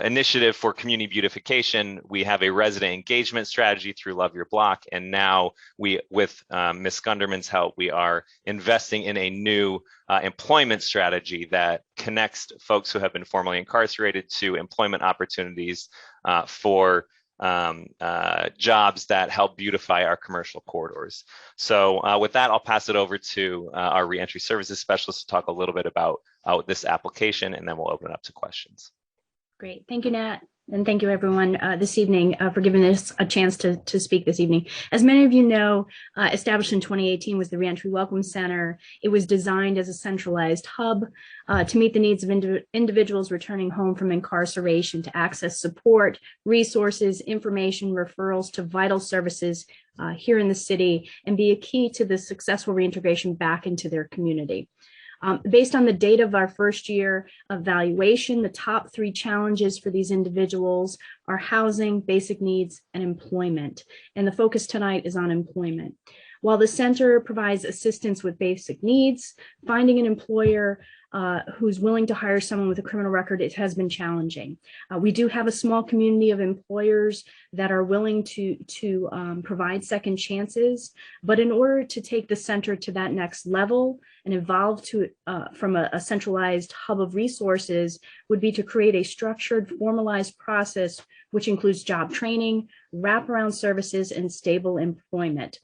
initiative for community beautification, we have a resident engagement strategy through Love Your Block. And now we, with Ms. Gunderman's help, we are investing in a new employment strategy that connects folks who have been formerly incarcerated to employment opportunities for jobs that help beautify our commercial corridors. So with that, I'll pass it over to our reentry services specialist to talk a little bit about this application, and then we'll open it up to questions.
Great. Thank you, Nat. And thank you, everyone, this evening for giving us a chance to speak this evening. As many of you know, established in 2018 was the Reentry Welcome Center. It was designed as a centralized hub to meet the needs of individuals returning home from incarceration, to access support, resources, information, referrals to vital services here in the city, and be a key to the successful reintegration back into their community. Based on the data of our first year evaluation, the top 3 challenges for these individuals are housing, basic needs, and employment. And the focus tonight is on employment. While the center provides assistance with basic needs, finding an employer who's willing to hire someone with a criminal record, it has been challenging. We do have a small community of employers that are willing to provide second chances, but in order to take the center to that next level and evolve to from a centralized hub of resources would be to create a structured, formalized process, which includes job training, wraparound services, and stable employment.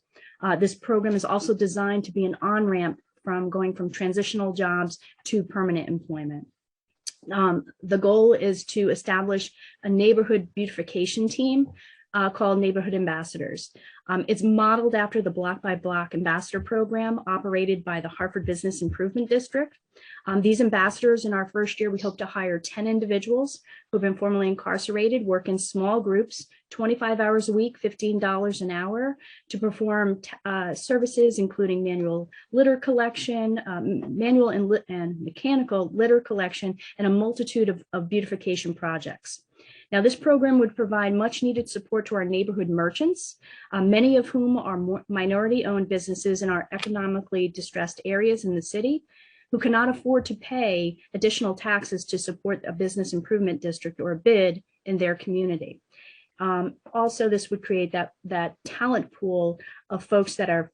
This program is also designed to be an on-ramp from going from transitional jobs to permanent employment. The goal is to establish a neighborhood beautification team called Neighborhood Ambassadors. It's modeled after the Block by Block Ambassador Program operated by the Hartford Business Improvement District. These ambassadors in our first year, we hope to hire 10 individuals who've been formerly incarcerated, work in small groups, 25 hours a week, $15 an hour, to perform services including manual litter collection, manual and mechanical litter collection, and a multitude of beautification projects. Now, this program would provide much needed support to our neighborhood merchants, many of whom are minority-owned businesses in our economically distressed areas in the city, who cannot afford to pay additional taxes to support a business improvement district or a bid in their community. Also, this would create that talent pool of folks that are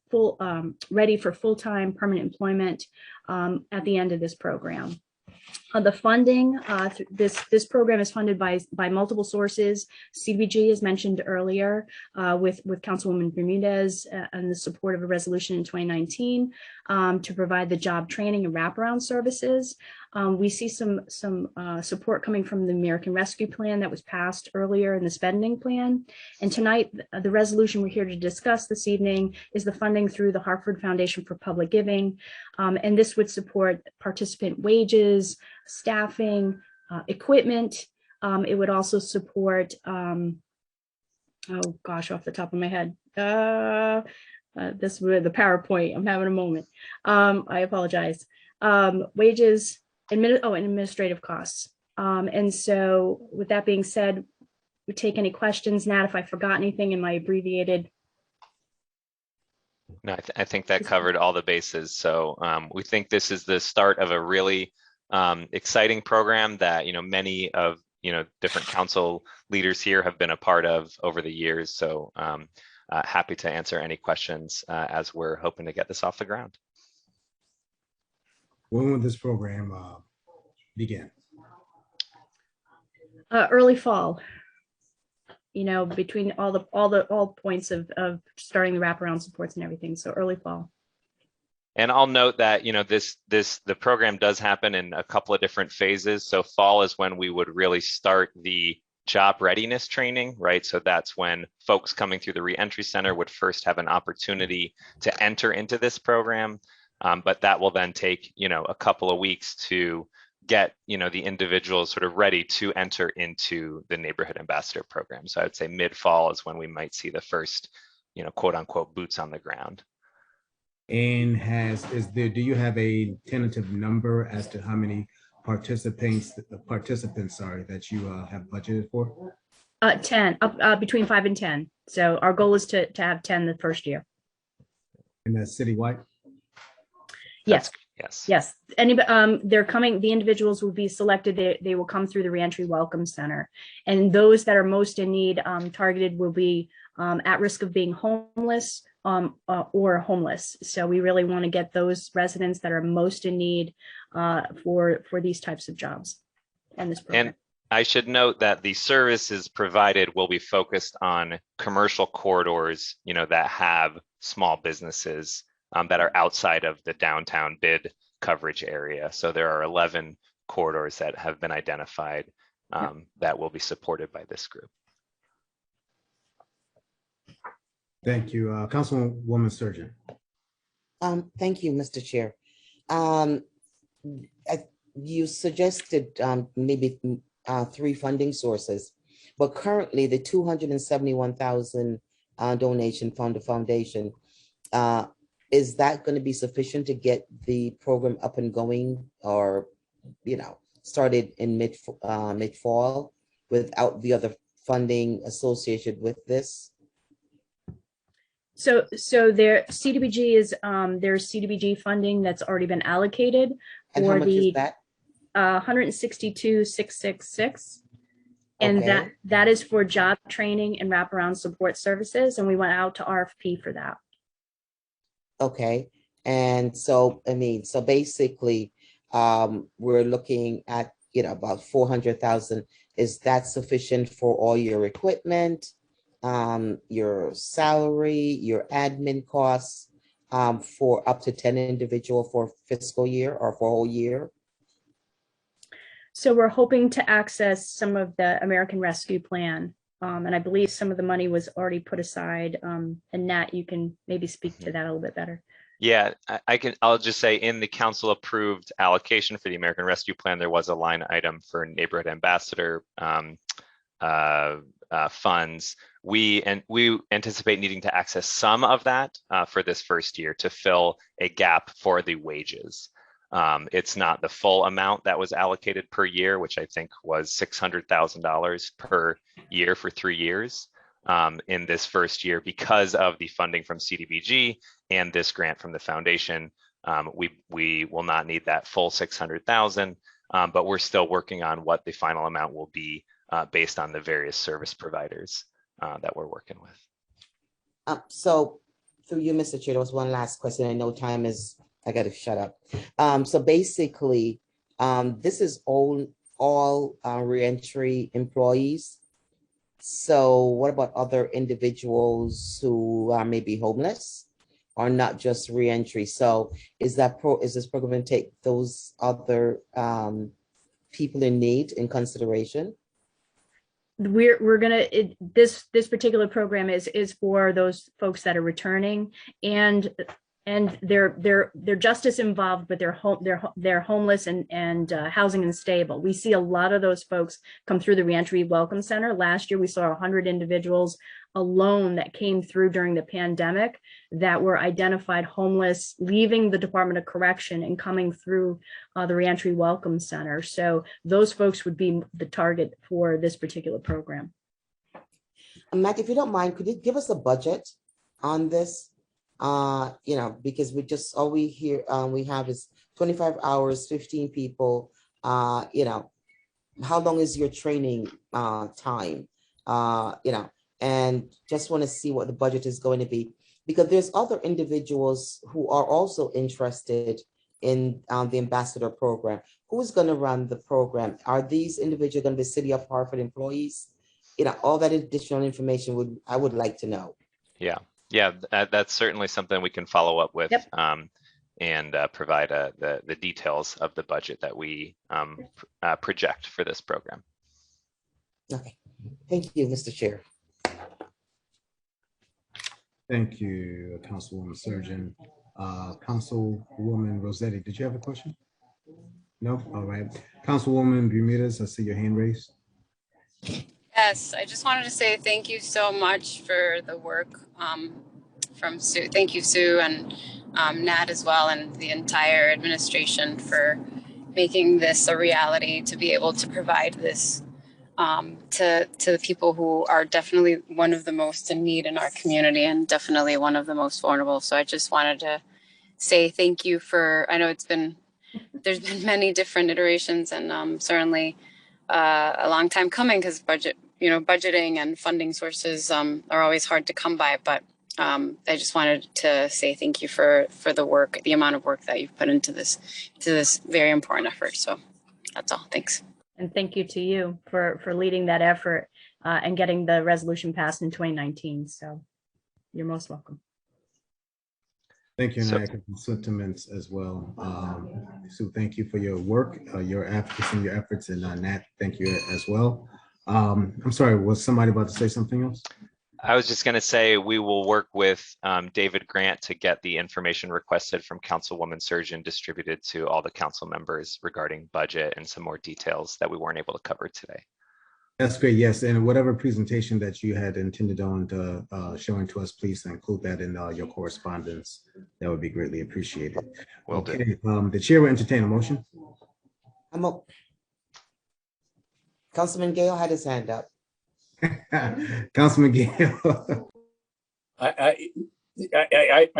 ready for full-time permanent employment at the end of this program. The funding, this program is funded by multiple sources. CDBG, as mentioned earlier, with Councilwoman Bermudez and the support of a resolution in 2019 to provide the job training and wraparound services. We see some support coming from the American Rescue Plan that was passed earlier in the spending plan. And tonight, the resolution we're here to discuss this evening is the funding through the Hartford Foundation for Public Giving. And this would support participant wages, staffing, equipment. It would also support, oh gosh, off the top of my head, this with the PowerPoint, I'm having a moment. I apologize. Wages, and administrative costs. And so with that being said, we take any questions. Nat, if I forgot anything in my abbreviated.
No, I think that covered all the bases. So we think this is the start of a really exciting program that, many of, different council leaders here have been a part of over the years. So happy to answer any questions as we're hoping to get this off the ground.
When will this program begin?
Early fall. Between all points of starting the wraparound supports and everything. So early fall.
And I'll note that the program does happen in a couple of different phases. So fall is when we would really start the job readiness training, right? So that's when folks coming through the reentry center would first have an opportunity to enter into this program. But that will then take, a couple of weeks to get, the individuals sort of ready to enter into the neighborhood ambassador program. So I would say mid-fall is when we might see the first, quote unquote, boots on the ground.
And do you have a tentative number as to how many participants, that you have budgeted for?
10, between 5 and 10. So our goal is to have 10 the first year.
And that's citywide?
Yes.
Yes.
They're coming, the individuals will be selected. They will come through the Reentry Welcome Center. And those that are most in need, targeted, will be at risk of being homeless or homeless. So we really want to get those residents that are most in need for these types of jobs and this program.
I should note that the services provided will be focused on commercial corridors, that have small businesses that are outside of the downtown bid coverage area. So there are 11 corridors that have been identified that will be supported by this group.
Thank you. Councilwoman Surgeon.
Thank you, Mr. Chair. You suggested maybe 3 funding sources, but currently the 271,000 donation from the foundation, is that going to be sufficient to get the program up and going, or started in mid-fall without the other funding associated with this?
So their CDBG is there's CDBG funding that's already been allocated
And
for
how much
the
is that?
162,666. And
Okay.
that is for job training and wraparound support services. And we went out to RFP for that.
Okay. And so, so basically, we're looking at, about 400,000. Is that sufficient for all your equipment, your salary, your admin costs, for up to 10 individual for fiscal year or for a whole year?
So we're hoping to access some of the American Rescue Plan. And I believe some of the money was already put aside. And Nat, you can maybe speak to that a little bit better.
Yeah, I'll just say in the council approved allocation for the American Rescue Plan, there was a line item for neighborhood ambassador funds. We anticipate needing to access some of that for this first year to fill a gap for the wages. It's not the full amount that was allocated per year, which I think was $600,000 per year for 3 years in this first year because of the funding from CDBG and this grant from the foundation. We will not need that full 600,000, but we're still working on what the final amount will be based on the various service providers that we're working with.
So through you, Mr. Chair, there was one last question. I know time is, I got to shut up. So basically, this is all reentry employees. So what about other individuals who are maybe homeless or not just reentry? So is this program going to take those other people in need in consideration?
We're gonna this particular program is for those folks that are returning, and they're just as involved, but they're homeless and housing unstable. We see a lot of those folks come through the Reentry Welcome Center. Last year, we saw 100 individuals alone that came through during the pandemic that were identified homeless, leaving the Department of Correction and coming through the Reentry Welcome Center. So those folks would be the target for this particular program.
Matt, if you don't mind, could you give us a budget on this? Because all we have is 25 hours, 15 people. How long is your training time? And just want to see what the budget is going to be, because there's other individuals who are also interested in the ambassador program. Who is going to run the program? Are these individuals going to be City of Hartford employees? All that additional information I would like to know.
Yeah, that's certainly something we can follow up with.
Yep.
And provide the details of the budget that we project for this program.
Okay, thank you, Mr. Chair.
Thank you, Councilwoman Surgeon. Councilwoman Rossetti, did you have a question? No? All right. Councilwoman Bermudez, I see your hand raised.
Yes, I just wanted to say thank you so much for the work from Sue. Thank you, Sue, and Nat as well, and the entire administration for making this a reality, to be able to provide this to the people who are definitely one of the most in need in our community and definitely one of the most vulnerable. So I just wanted to say thank you for, I know there's been many different iterations, and certainly a long time coming, because budgeting and funding sources are always hard to come by. But I just wanted to say thank you for the work, the amount of work that you've put into this very important effort. So that's all. Thanks.
And thank you to you for leading that effort and getting the resolution passed in 2019. So you're most welcome.
Thank you, and
So-
I echo the sentiments as well. Sue, thank you for your work, your advocacy, and your efforts, and Nat, thank you as well. I'm sorry, was somebody about to say something else?
I was just going to say we will work with David Grant to get the information requested from Councilwoman Surgeon distributed to all the council members regarding budget and some more details that we weren't able to cover today.
That's great, yes, and whatever presentation that you had intended on to, showing to us, please include that in your correspondence. That would be greatly appreciated.
Will do.
Okay, the chair will entertain a motion.
Councilman Gale had his hand up.
Councilman Gale.
I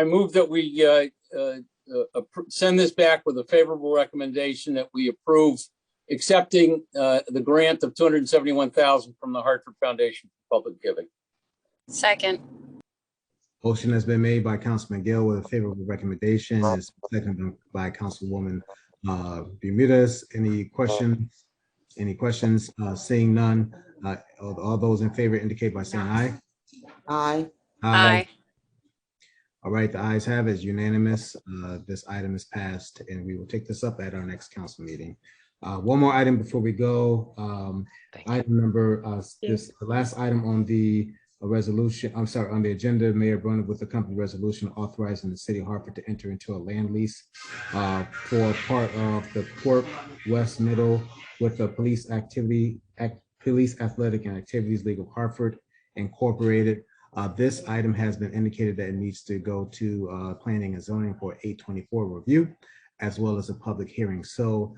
move that we send this back with a favorable recommendation that we approve accepting the grant of $271,000 from the Hartford Foundation for Public Giving.
Second.
Motion has been made by Councilman Gale with a favorable recommendation. It's seconded by Councilwoman Bermudez. Any questions? Any questions? Seeing none, all those in favor indicate by saying aye.
Aye.
Aye.
All right, the ayes have it, it's unanimous. This item is passed, and we will take this up at our next council meeting. One more item before we go. Item number, the last item on the resolution, I'm sorry, on the agenda, Mayor Brown with the company resolution authorizing the city of Hartford to enter into a land lease for part of the Port West Middle with the Police Athletic and Activities League of Hartford Incorporated. This item has been indicated that it needs to go to planning and zoning for 824 review, as well as a public hearing. So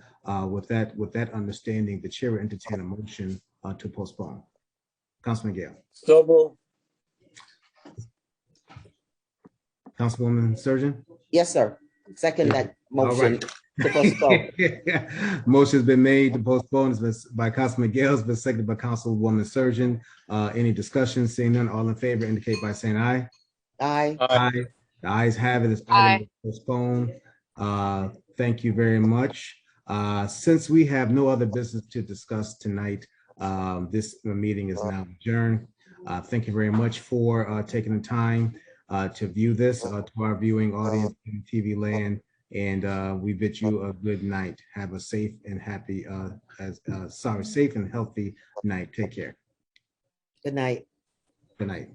with that understanding, the chair will entertain a motion to postpone. Councilman Gale.
So moved.
Councilwoman Surgeon?
Yes, sir. Second that motion
All right.
to postpone.
Motion's been made to postpone. It's been by Councilman Gale, it's been seconded by Councilwoman Surgeon. Any discussion? Seeing none, all in favor indicate by saying aye.
Aye.
Aye. The ayes have it. This item is postponed. Thank you very much. Since we have no other business to discuss tonight, this meeting is now adjourned. Thank you very much for taking the time to view this to our viewing audience in TV land, and we bid you a good night. Have a safe and happy, safe and healthy night. Take care.
Good night.
Good night.